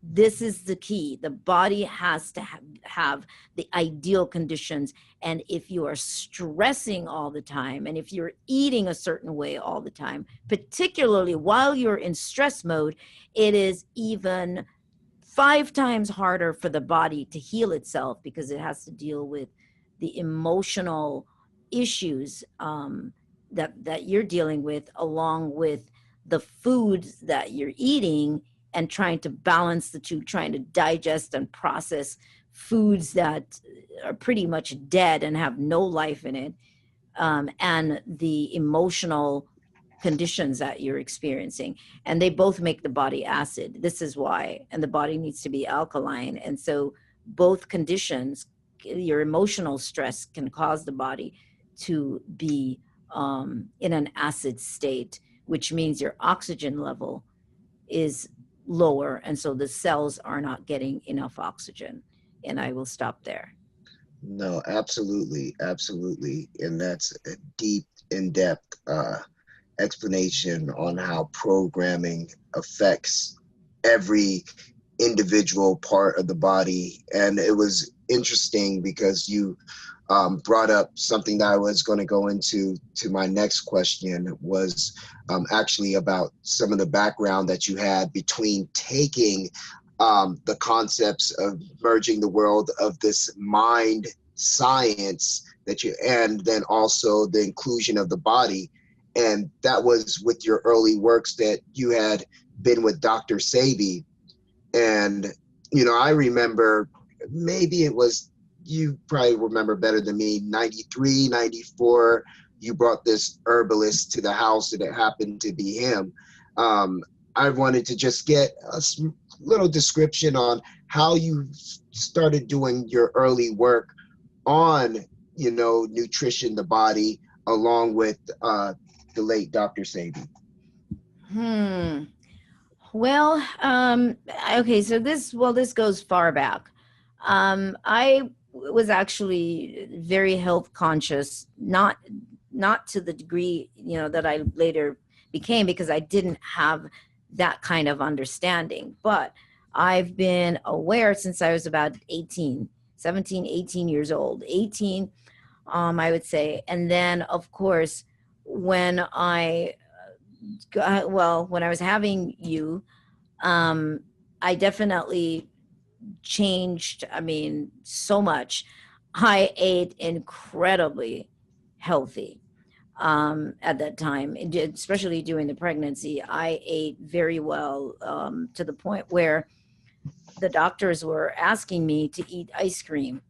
This is the key. The body has to have the ideal conditions. And if you are stressing all the time, and if you're eating a certain way all the time, particularly while you're in stress mode, it is even 5 times harder for the body to heal itself, because it has to deal with the emotional issues that you're dealing with, along with the foods that you're eating, and trying to balance the two, trying to digest and process foods that are pretty much dead and have no life in it, and the emotional conditions that you're experiencing. And they both make the body acid. This is why. And the body needs to be alkaline. And so both conditions, your emotional stress can cause the body to be in an acid state, which means your oxygen level is lower, and so the cells are not getting enough oxygen. And I will stop there. No, absolutely, absolutely. And that's a deep, in-depth explanation on how programming affects every individual part of the body. And it was interesting because you brought up something that I was going to go into to my next question was actually about some of the background that you had between taking the concepts of merging the world of this mind science that you, and then also the inclusion of the body. And that was with your early works that you had been with Dr. Sebi. And, you know, I remember, maybe it was, you probably remember better than me, 93, 94, you brought this herbalist to the house and it happened to be him. I wanted to just get a little description on how you started doing your early work on, you know, nutrition, the body, along with the late Dr. Sebi. Well, okay, so this goes far back. I was actually very health conscious, not to the degree, you know, that I later became, because I didn't have that kind of understanding. But I've been aware since I was about 17, 18 years old, 18, I would say. And then, of course, when I was having you, I definitely changed. I mean, so much. I ate incredibly healthy at that time, especially during the pregnancy. I ate very well, to the point where the doctors were asking me to eat ice cream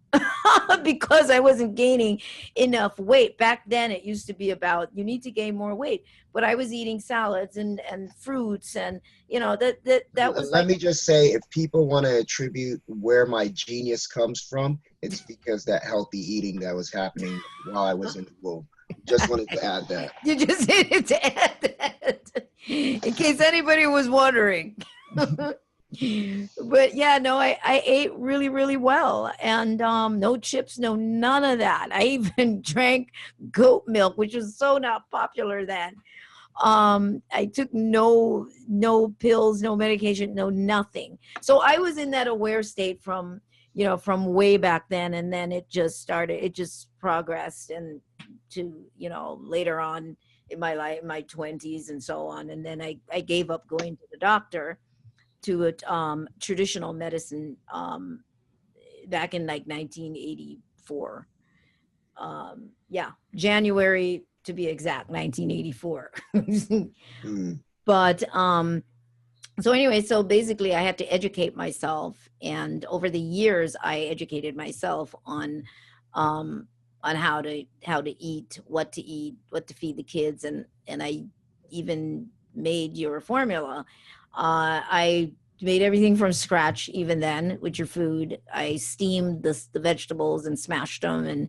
because I wasn't gaining enough weight. Back then, it used to be about, you need to gain more weight, but I was eating salads and fruits, and you know, that was Let like, me just say, if people want to attribute where my genius comes from, it's because that healthy eating that was happening while I was in the womb. Just wanted to add that. you just needed to add that in case anybody was wondering. But yeah, no, I ate really, really well, and no chips, no, none of that. I even drank goat milk, which was so not popular then. I took no pills, no medication, no nothing. So I was in that aware state from, you know, from way back then, and then it just progressed, and to, you know, later on in my life, my 20s and so on. And then I gave up going to the doctor, to a traditional medicine, back in like 1984. Yeah, January to be exact, 1984. But so anyway, so basically I had to educate myself, and over the years I educated myself on how to eat, what to feed the kids, and I even made your formula. I made everything from scratch, even then, with your food. I steamed the vegetables and smashed them, and,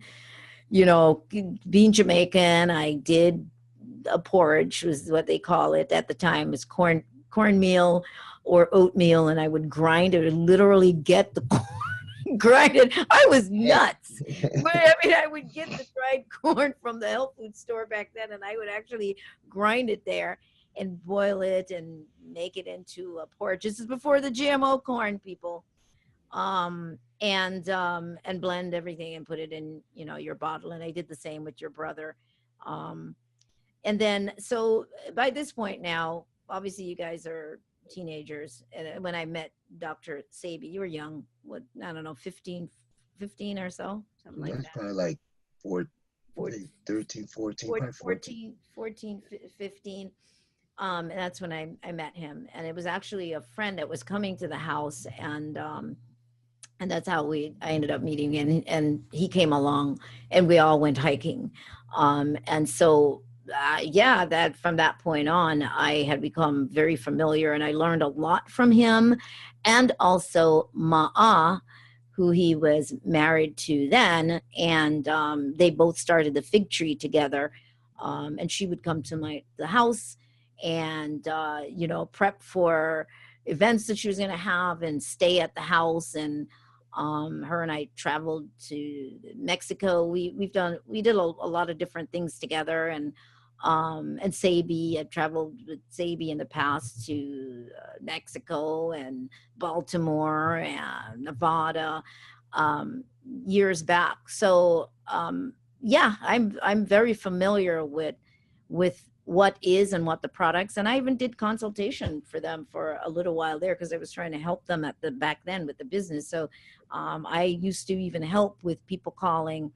you know, being Jamaican, I did a porridge, was what they call it at the time, is cornmeal or oatmeal, and I would grind it, literally get the corn, grind it. I was nuts. But I mean, I would get the dried corn from the health food store back then, and I would actually grind it there and boil it and make it into a porridge. This is before the GMO corn, people. And blend everything and put it in, you know, your bottle. And I did the same with your brother. And then, so by this point now, obviously you guys are teenagers. And when I met Dr. Sebi, you were young, what, I don't know, 15 or so, something like that. Probably like 13, 14, 15. And that's when I met him, and it was actually a friend that was coming to the house, and that's how I ended up meeting, and he came along, and we all went hiking, and so yeah, that from that point on, I had become very familiar, and I learned a lot from him, and also Ma'a, who he was married to then, and they both started the fig tree together, and she would come to the house, and you know, prep for events that she was going to have, and stay at the house. And her and I traveled to Mexico. We did a lot of different things together. And Sebi, I've traveled with Sebi in the past to Mexico and Baltimore and Nevada, years back. So yeah, I'm very familiar with what is and what the products, and I even did consultation for them for a little while there because I was trying to help them at the back then with the business. So I used to even help with people calling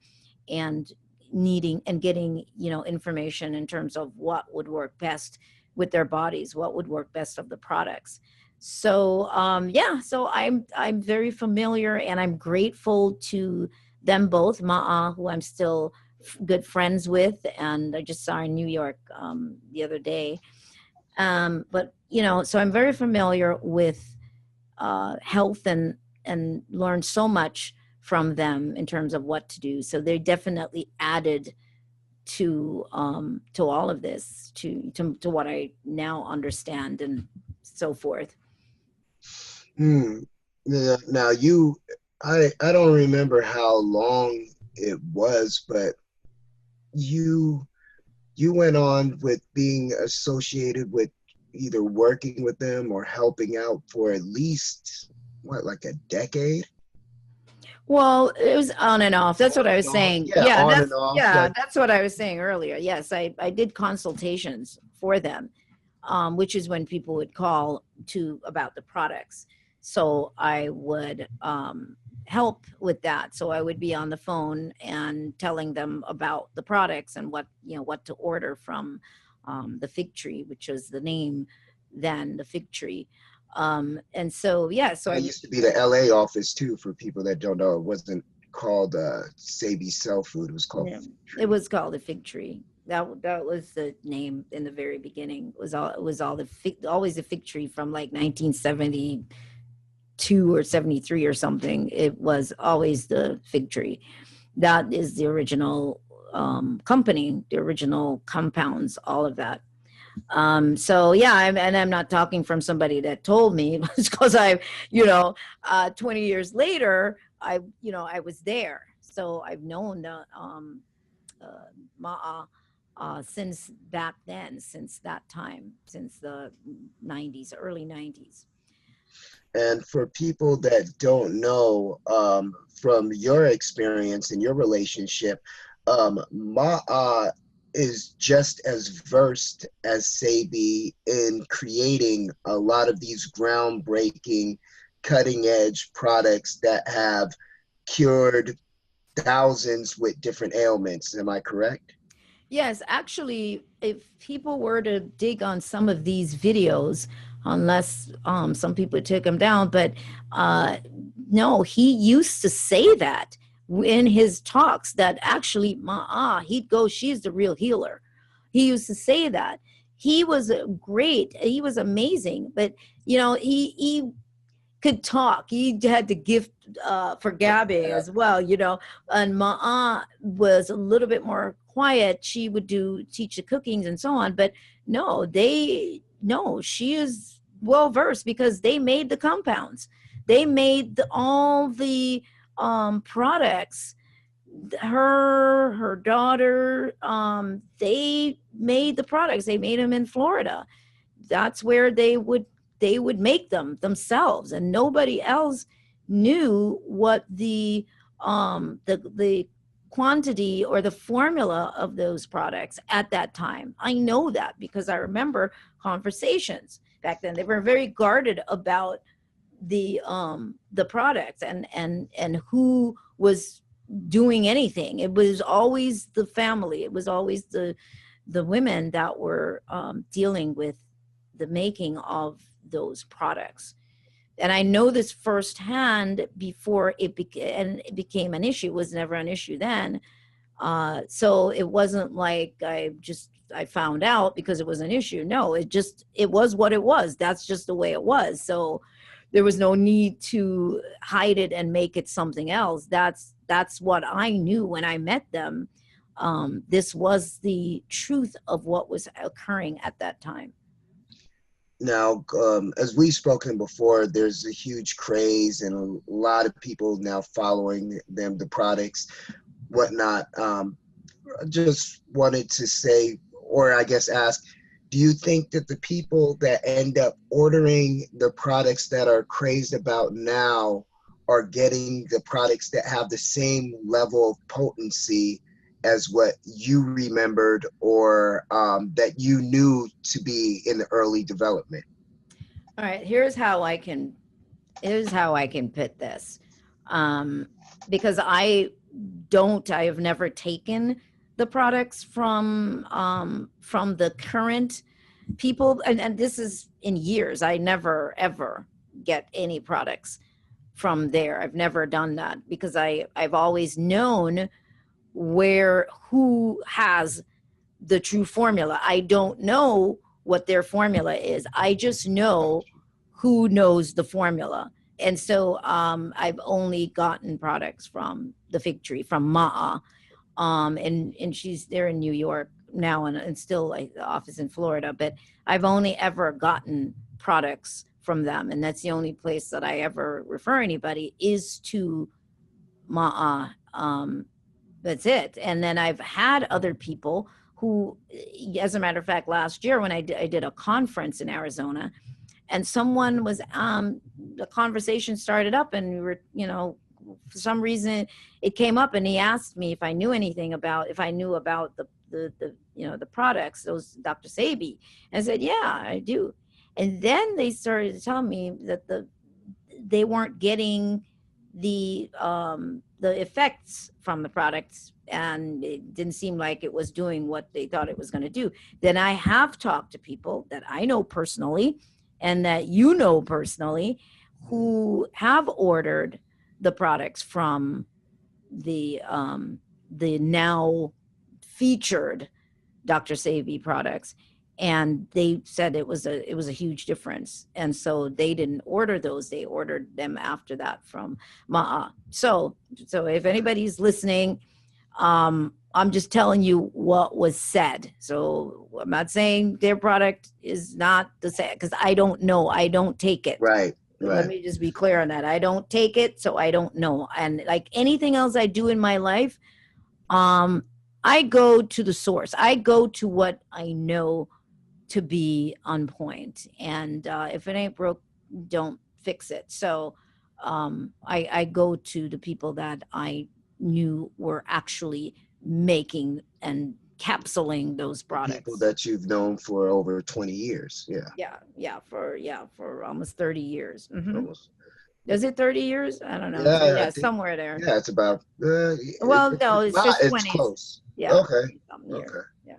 and needing and getting, you know, information in terms of what would work best with their bodies, what would work best of the products. So yeah, so I'm very familiar, and I'm grateful to them both, Ma'a, who I'm still good friends with, and I just saw in New York the other day. But you know, so I'm very familiar with health, and learned so much from them in terms of what to do. So they definitely added to all of this, to what I now understand and so forth. Yeah, now I don't remember how long it was, but you went on with being associated with either working with them or helping out for at least what, like a decade? Well, it was on and off. That's what I was saying. Yeah, Yeah, on and off. Like, that's what I was saying earlier. Yes, I did consultations for them, which is when people would call to about the products. So I would help with that. So I would be on the phone and telling them about the products and what, you know, what to order from the Fig Tree, which was the name then, the Fig Tree. And so, yeah, so I used to be the LA office too, for people that don't know. It wasn't called Sebi Cell Food. It was called yeah, Fig Tree. it was called the Fig Tree. That was the name in the very beginning. It was all always the Fig Tree from like 1972 or 73 or something. It was always the Fig Tree. That is the original company, the original compounds, all of that. So yeah, I'm not talking from somebody that told me, because I, you know, 20 years later, I was there. So I've known Ma'a since back then, since that time, since the 90s, early 90s. And for people that don't know, from your experience and your relationship, Ma'a is just as versed as Sebi in creating a lot of these groundbreaking, cutting edge products that have cured thousands with different ailments. Am I correct? Yes, actually, if people were to dig on some of these videos, unless some people took them down, but no, he used to say that in his talks, that actually, he'd go, she's the real healer. He used to say that. He was great. He was amazing. But, you know, he could talk. He had the gift for gabbing as well, you know. And Ma'a was a little bit more quiet. She would teach the cookings and so on. But no, she is well versed because they made the compounds. They made all the products. Her daughter, they made the products. They made them in Florida. That's where they would make them themselves, and nobody else knew what the quantity or the formula of those products at that time. I know that because I remember conversations back then. They were very guarded about the products and who was doing anything. It was always the family. It was always the women that were dealing with the making of those products. And I know this firsthand before it became an issue. It was never an issue then. So it wasn't like I found out because it was an issue. No, it was what it was. That's just the way it was. So there was no need to hide it and make it something else. That's what I knew when I met them. This was the truth of what was occurring at that time. Now, as we've spoken before, there's a huge craze and a lot of people now following them, the products, whatnot. I just wanted to say, or I guess ask, do you think that the people that end up ordering the products that are crazed about now are getting the products that have the same level of potency as what you remembered or that you knew to be in the early development? All right, here's how I can put this. Because I have never taken the products from the current people, and this is in years. I never ever get any products from there. I've never done that because I've always known who has the true formula. I don't know what their formula is. I just know who knows the formula. And so I've only gotten products from the Fig Tree, from Ma'a. And she's there in New York now, and still like the office in Florida. But I've only ever gotten products from them. And that's the only place that I ever refer anybody is to Ma'a. That's it. And then I've had other people who, as a matter of fact, last year when I did a conference in Arizona, and someone was, the conversation started up, and we were, for some reason it came up, and he asked me if I knew about the products, those Dr. Sebi. And I said, yeah, I do. And then they started to tell me that they weren't getting the effects from the products, and it didn't seem like it was doing what they thought it was going to do. Then I have talked to people that I know personally and that you know personally who have ordered the products from the now featured Dr. Sebi products, and they said it was a huge difference. And so they didn't order those. They ordered them after that from Ma'a. So if anybody's listening, I'm just telling you what was said. So I'm not saying their product is not the same, because I don't know. I don't take it. Right. Let me just be clear on that. I don't take it, so I don't know. And like anything else I do in my life, I go to the source. I go to what I know to be on point. And if it ain't broke, don't fix it. So I go to the people that I knew were actually making and capsuling those products. People that you've known for over 20 years. For almost 30 years. Mm-hmm. Almost. Is it 30 years? I don't know. Yeah, somewhere there. Yeah, it's about well, no, it's just 20. It's close. Yeah. Okay. Yeah.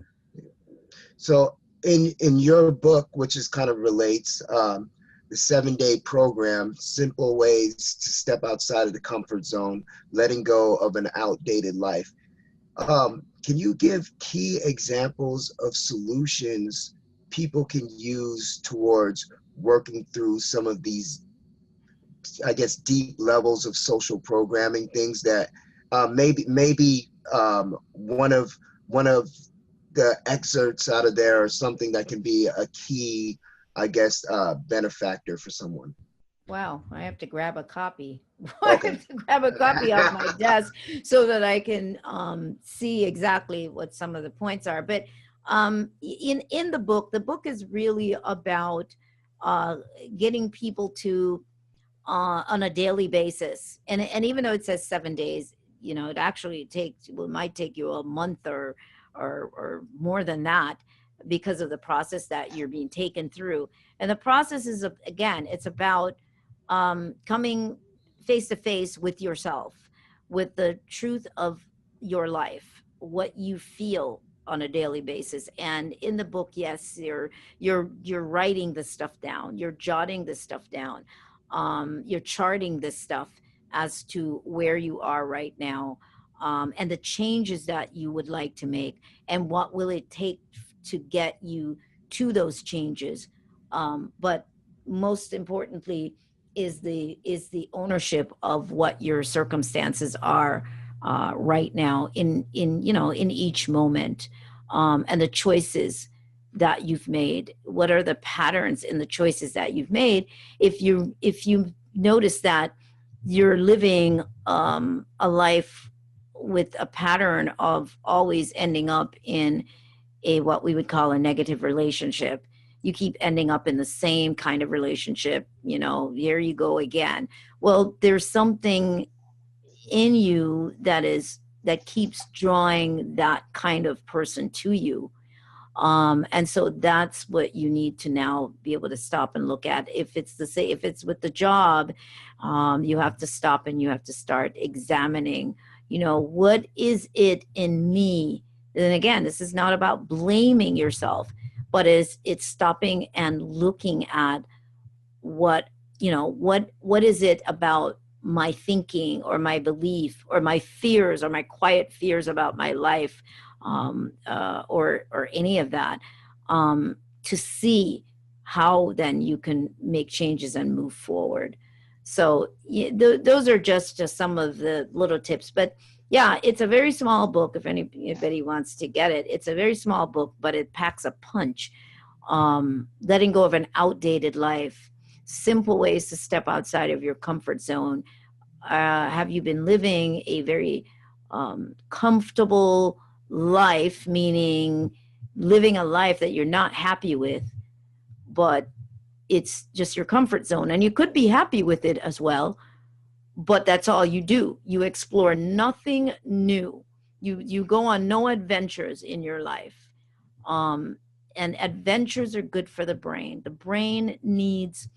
So in your book, which is kind of relates, the 7-day program, simple ways to step outside of the comfort zone, letting go of an outdated life. Can you give key examples of solutions people can use towards working through some of these, I guess, deep levels of social programming, things that maybe one of the excerpts out of there or something that can be a key, I guess, benefactor for someone? Wow, I have to grab a copy. Okay. I have to grab a copy off my desk so that I can see exactly what some of the points are. But in the book is really about getting people to, on a daily basis. And even though it says 7 days, it actually might take you a month or more than that, because of the process that you're being taken through. And the process is, again, it's about coming face to face with yourself, with the truth of your life, what you feel on a daily basis. And in the book, yes, you're writing this stuff down, you're jotting this stuff down, you're charting this stuff as to where you are right now, and the changes that you would like to make, and what will it take to get you to those changes. But most importantly is the ownership of what your circumstances are right now in each moment, and the choices that you've made. What are the patterns in the choices that you've made? If you notice that you're living a life with a pattern of always ending up in what we would call a negative relationship, you keep ending up in the same kind of relationship. You know, here you go again. Well, there's something in you that keeps drawing that kind of person to you. And so that's what you need to now be able to stop and look at. If it's if it's with the job, you have to stop and you have to start examining, you know, what is it in me? And again, this is not about blaming yourself, but it's stopping and looking at what, you know, what is it about my thinking or my belief or my fears or my quiet fears about my life, or any of that, to see how then you can make changes and move forward. So those are just some of the little tips. But yeah, it's a very small book. If anybody wants to get it, it's a very small book, but it packs a punch. Letting go of an outdated life, simple ways to step outside of your comfort zone. Have you been living a very comfortable life, meaning living a life that you're not happy with, but it's just your comfort zone, and you could be happy with it as well, but that's all you do. You explore nothing new. You go on no adventures in your life. And adventures are good for the brain. The brain needs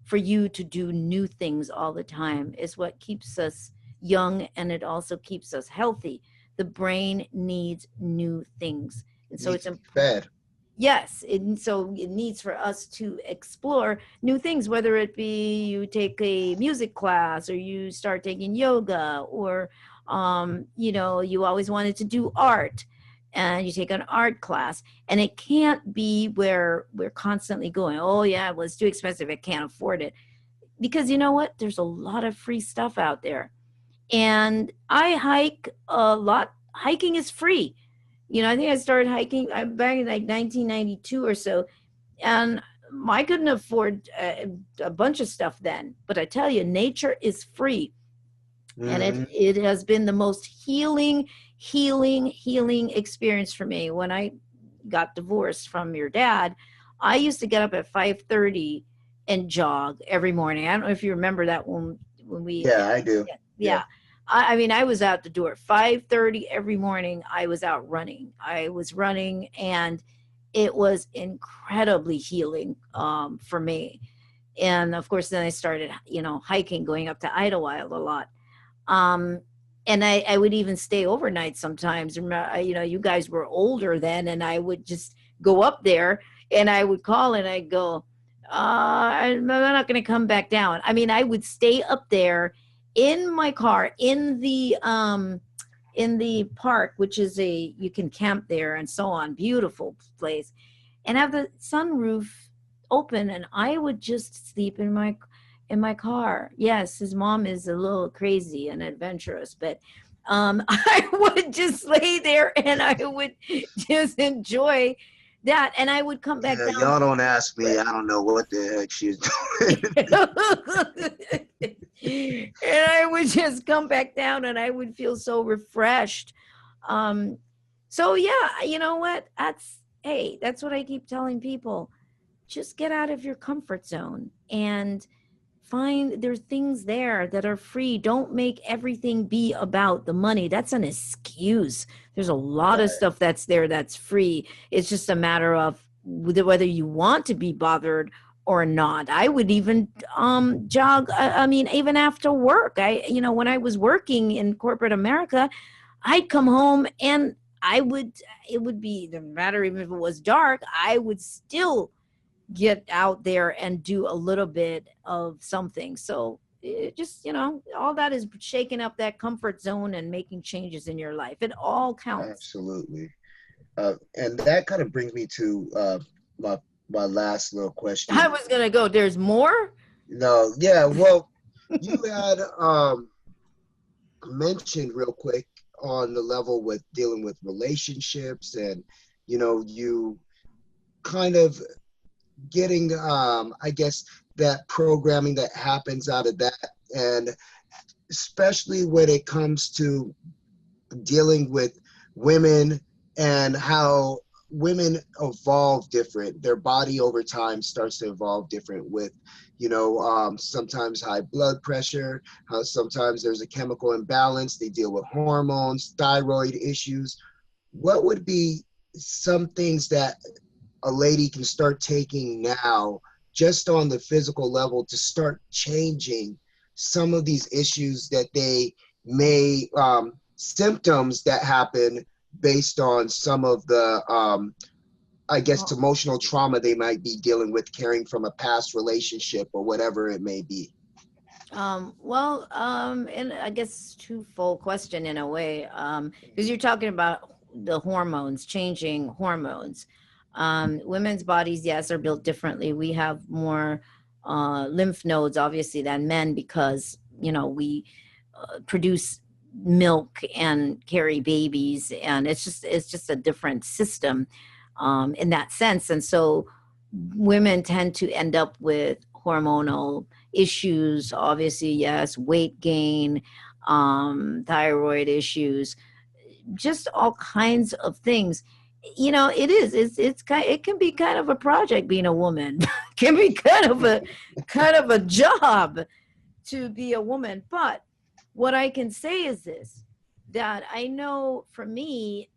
for you to do new things all the time. Is what keeps us young, and it also keeps us healthy. The brain needs new things. And so it's fed. Yes, so it needs for us to explore new things, whether it be you take a music class or you start taking yoga, or you know, you always wanted to do art and you take an art class. And it can't be where we're constantly going, oh yeah, well, it's too expensive, I can't afford it. Because you know what? There's a lot of free stuff out there. And I hike a lot. Hiking is free. You know, I think I started hiking back in like 1992 or so, and I couldn't afford a bunch of stuff then. But I tell you, nature is free. And it has been the most healing experience for me. When I got divorced from your dad, I used to get up at 5:30 and jog every morning. I don't know if you remember that when we. Yeah, I do. Yeah. I mean, I was out the door 5:30 every morning. I was out running. I was running, and it was incredibly healing for me. And of course, then I started, you know, hiking, going up to Idlewild a lot. And I would even stay overnight sometimes. You know, you guys were older then, and I would just go up there and I would call and I'd go, I'm not going to come back down. I mean, I would stay up there in my car in the park, which is you can camp there and so on, beautiful place, and have the sunroof open, and I would just sleep in my car. Yes, his mom is a little crazy and adventurous, but I would just lay there and I would just enjoy that, and I would come back down. Y'all don't ask me. I don't know what the heck she's doing. And I would just come back down and I would feel so refreshed. So yeah, you know what? That's what I keep telling people. Just get out of your comfort zone and there's things there that are free. Don't make everything be about the money. That's an excuse. There's a lot of stuff that's there that's free. It's just a matter of whether you want to be bothered or not. I would even jog. I mean, even after work, when I was working in corporate America, I'd come home and it would be, no matter even if it was dark, I would still get out there and do a little bit of something. So it just, all that is shaking up that comfort zone and making changes in your life. It all counts. Absolutely. And that kind of brings me to my last little question. I was gonna go. There's more? No, yeah. Well, you had mentioned real quick on the level with dealing with relationships, and you kind of getting I guess that programming that happens out of that, and especially when it comes to dealing with women and how women evolve different. Their body over time starts to evolve different with, sometimes high blood pressure, sometimes there's a chemical imbalance. They deal with hormones, thyroid issues. What would be some things that a lady can start taking now just on the physical level to start changing some of these issues that they may, symptoms that happen based on some of the, I guess, emotional trauma they might be dealing with, carrying from a past relationship or whatever it may be? And I guess twofold question in a way, because you're talking about the hormones, changing hormones. Women's bodies, yes, are built differently. We have more lymph nodes, obviously, than men because, we produce milk and carry babies, and it's just a different system in that sense. And so women tend to end up with hormonal issues, obviously, yes, weight gain, thyroid issues, just all kinds of things. It can be kind of a project being a woman. Can be kind of a job to be a woman. But what I can say is this, that I know for me,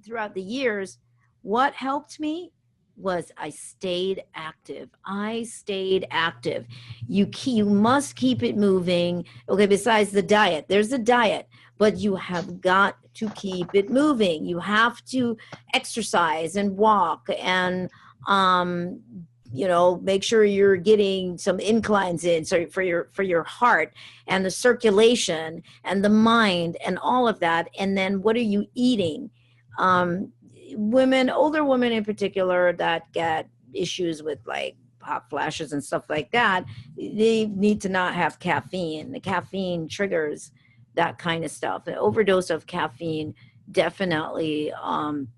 throughout the years, what helped me was I stayed active. I stayed active. You must keep it moving. Okay, besides the diet, there's a diet, but you have got to keep it moving. You have to exercise and walk and make sure you're getting some inclines in, so for your heart and the circulation and the mind and all of that. And then what are you eating? Older women in particular that get issues with like hot flashes and stuff like that, they need to not have caffeine. The caffeine triggers that kind of stuff. An overdose of caffeine definitely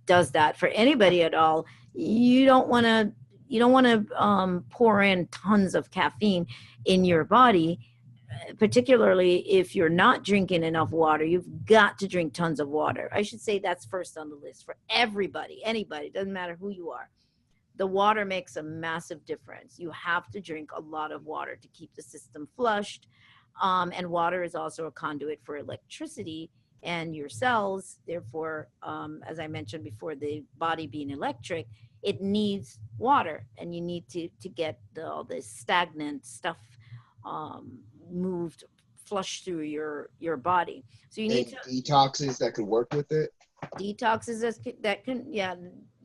does that. For anybody at all, you don't want to pour in tons of caffeine in your body, particularly if you're not drinking enough water. You've got to drink tons of water. I should say that's first on the list for everybody, anybody, doesn't matter who you are. The water makes a massive difference. You have to drink a lot of water to keep the system flushed. And water is also a conduit for electricity and your cells. Therefore, as I mentioned before, the body being electric, it needs water, and you need to get all this stagnant stuff moved, flushed through your body. So you need detoxes that could work with it. Detoxes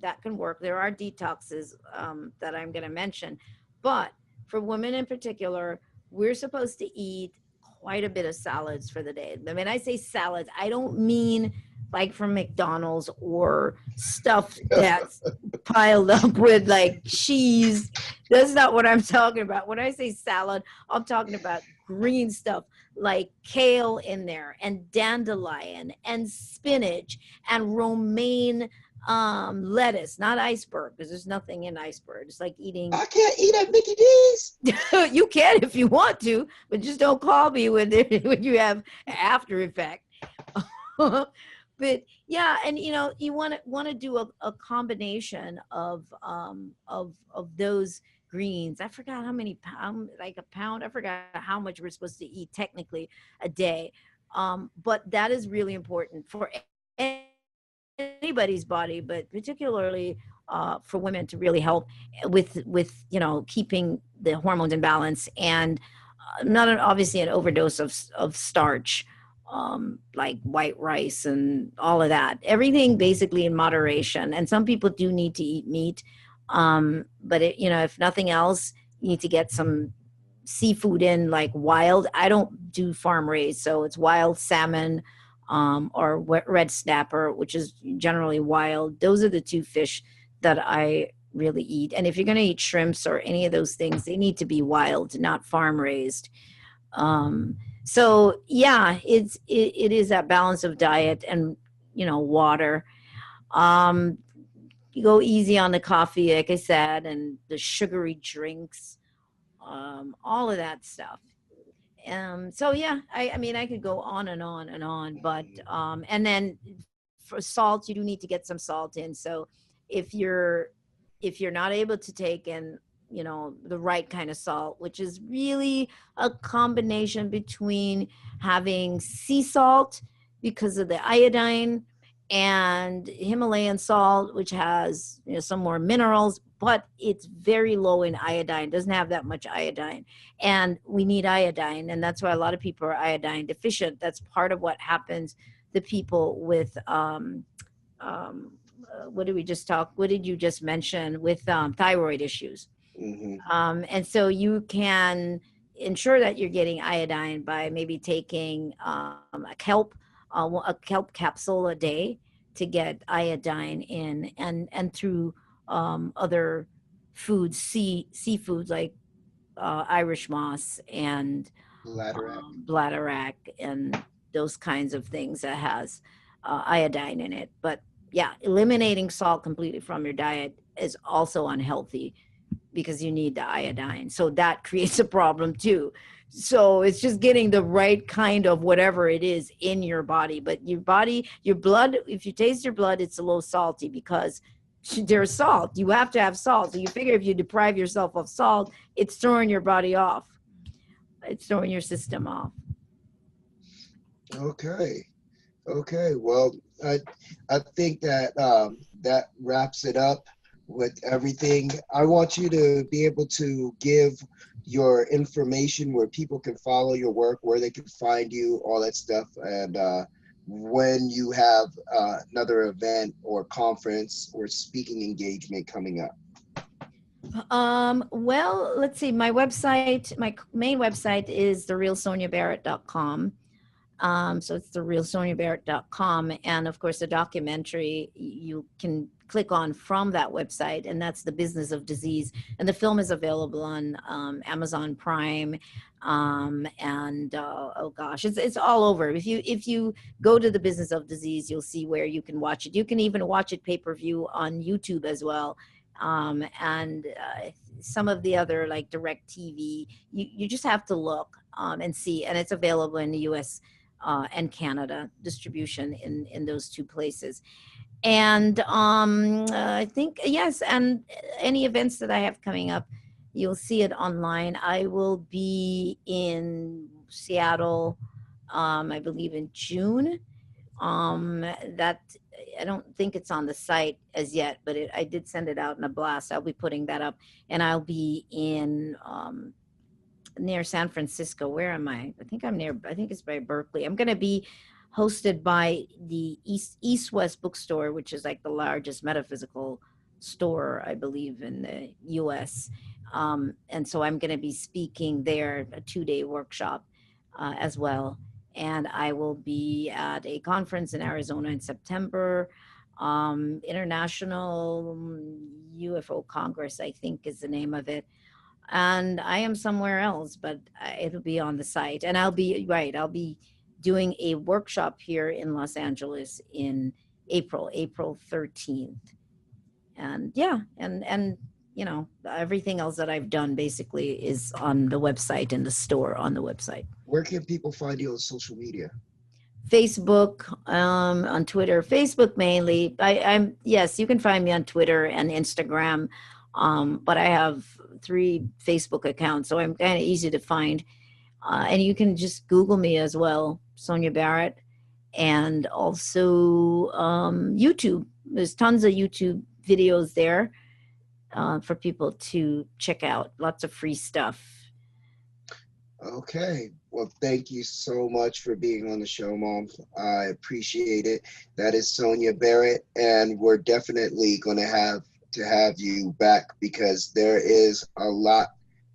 that can work. There are detoxes that I'm going to mention, but for women in particular, we're supposed to eat quite a bit of salads for the day. I mean, I say salads, I don't mean like from McDonald's or stuff that's piled up with like cheese. That's not what I'm talking about. When I say salad, I'm talking about green stuff like kale in there, and dandelion and spinach and romaine lettuce, not iceberg, because there's nothing in iceberg. It's like eating. I can't eat at Mickey D's. You can if you want to, but just don't call me when you have after effect. But yeah, and you want to do a combination of those greens. I forgot how many pounds, like a pound. I forgot how much we're supposed to eat technically a day. But that is really important for anybody's body, but particularly for women, to really help with keeping the hormones in balance, and obviously an overdose of starch, like white rice and all of that. Everything basically in moderation. And some people do need to eat meat, but if nothing else, you need to get some seafood in, like wild. I don't do farm raised, so it's wild salmon, or red snapper, which is generally wild. Those are the two fish that I really eat. And if you're going to eat shrimps or any of those things, they need to be wild, not farm raised. So yeah, it is that balance of diet and water. You go easy on the coffee, like I said, and the sugary drinks, all of that stuff. So yeah, I mean, I could go on and on and on, but and then for salt, you do need to get some salt in. So if you're not able to take in, the right kind of salt, which is really a combination between having sea salt because of the iodine and Himalayan salt, which has some more minerals, but it's very low in iodine, doesn't have that much iodine. And we need iodine, and that's why a lot of people are iodine deficient. That's part of what happens to people with what did you just mention with thyroid issues. Mm-hmm. And so you can ensure that you're getting iodine by maybe taking a kelp capsule a day to get iodine in, and through other foods, seafoods like Irish moss and bladderwrack and those kinds of things that has iodine in it. But yeah, eliminating salt completely from your diet is also unhealthy because you need the iodine. So that creates a problem too. So it's just getting the right kind of whatever it is in your body. But your blood, if you taste your blood, it's a little salty because there's salt. You have to have salt. So you figure if you deprive yourself of salt, it's throwing your body off. It's throwing your system off. Okay. Well, I think that that wraps it up with everything. I want you to be able to give your information where people can follow your work, where they can find you, all that stuff, and when you have another event or conference or speaking engagement coming up. Well, let's see. My main website is therealsoniabarrett.com. So it's therealsoniabarrett.com. And of course, the documentary you can click on from that website, and that's The Business of Disease. And the film is available on Amazon Prime. Oh gosh, it's all over. If you go to The Business of Disease, you'll see where you can watch it. You can even watch it pay-per-view on YouTube as well. And some of the other like DirecTV, you just have to look and see, and it's available in the US and Canada, distribution in those two places. And I think, yes, and any events that I have coming up, you'll see it online. I will be in Seattle, I believe in June. That I don't think it's on the site as yet, but I did send it out in a blast. I'll be putting that up, and I'll be in near San Francisco. Where am I? I think it's by Berkeley. I'm going to be hosted by the East West Bookstore, which is like the largest metaphysical store, I believe, in the U.S. And so I'm going to be speaking there, a 2-day workshop as well. And I will be at a conference in Arizona in September. International UFO Congress, I think is the name of it. And I am somewhere else, but it'll be on the site. And I'll be doing a workshop here in Los Angeles in April 13th. And yeah, and everything else that I've done basically is on the website and the store on the website. Where can people find you on social media? Facebook, on Twitter, Facebook mainly. Yes, you can find me on Twitter and Instagram. But I have 3 Facebook accounts, so I'm kind of easy to find. And you can just Google me as well, Sonia Barrett, and also YouTube. There's tons of YouTube videos there for people to check out. Lots of free stuff. Okay. Well, thank you so much for being on the show, Mom. I appreciate it. That is Sonia Barrett, and we're definitely going to have you back because there is a lot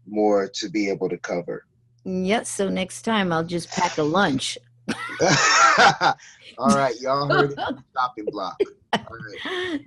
more to be able to cover. Yes, so next time I'll just pack a lunch. All right, y'all heard it. Chopping block. All right.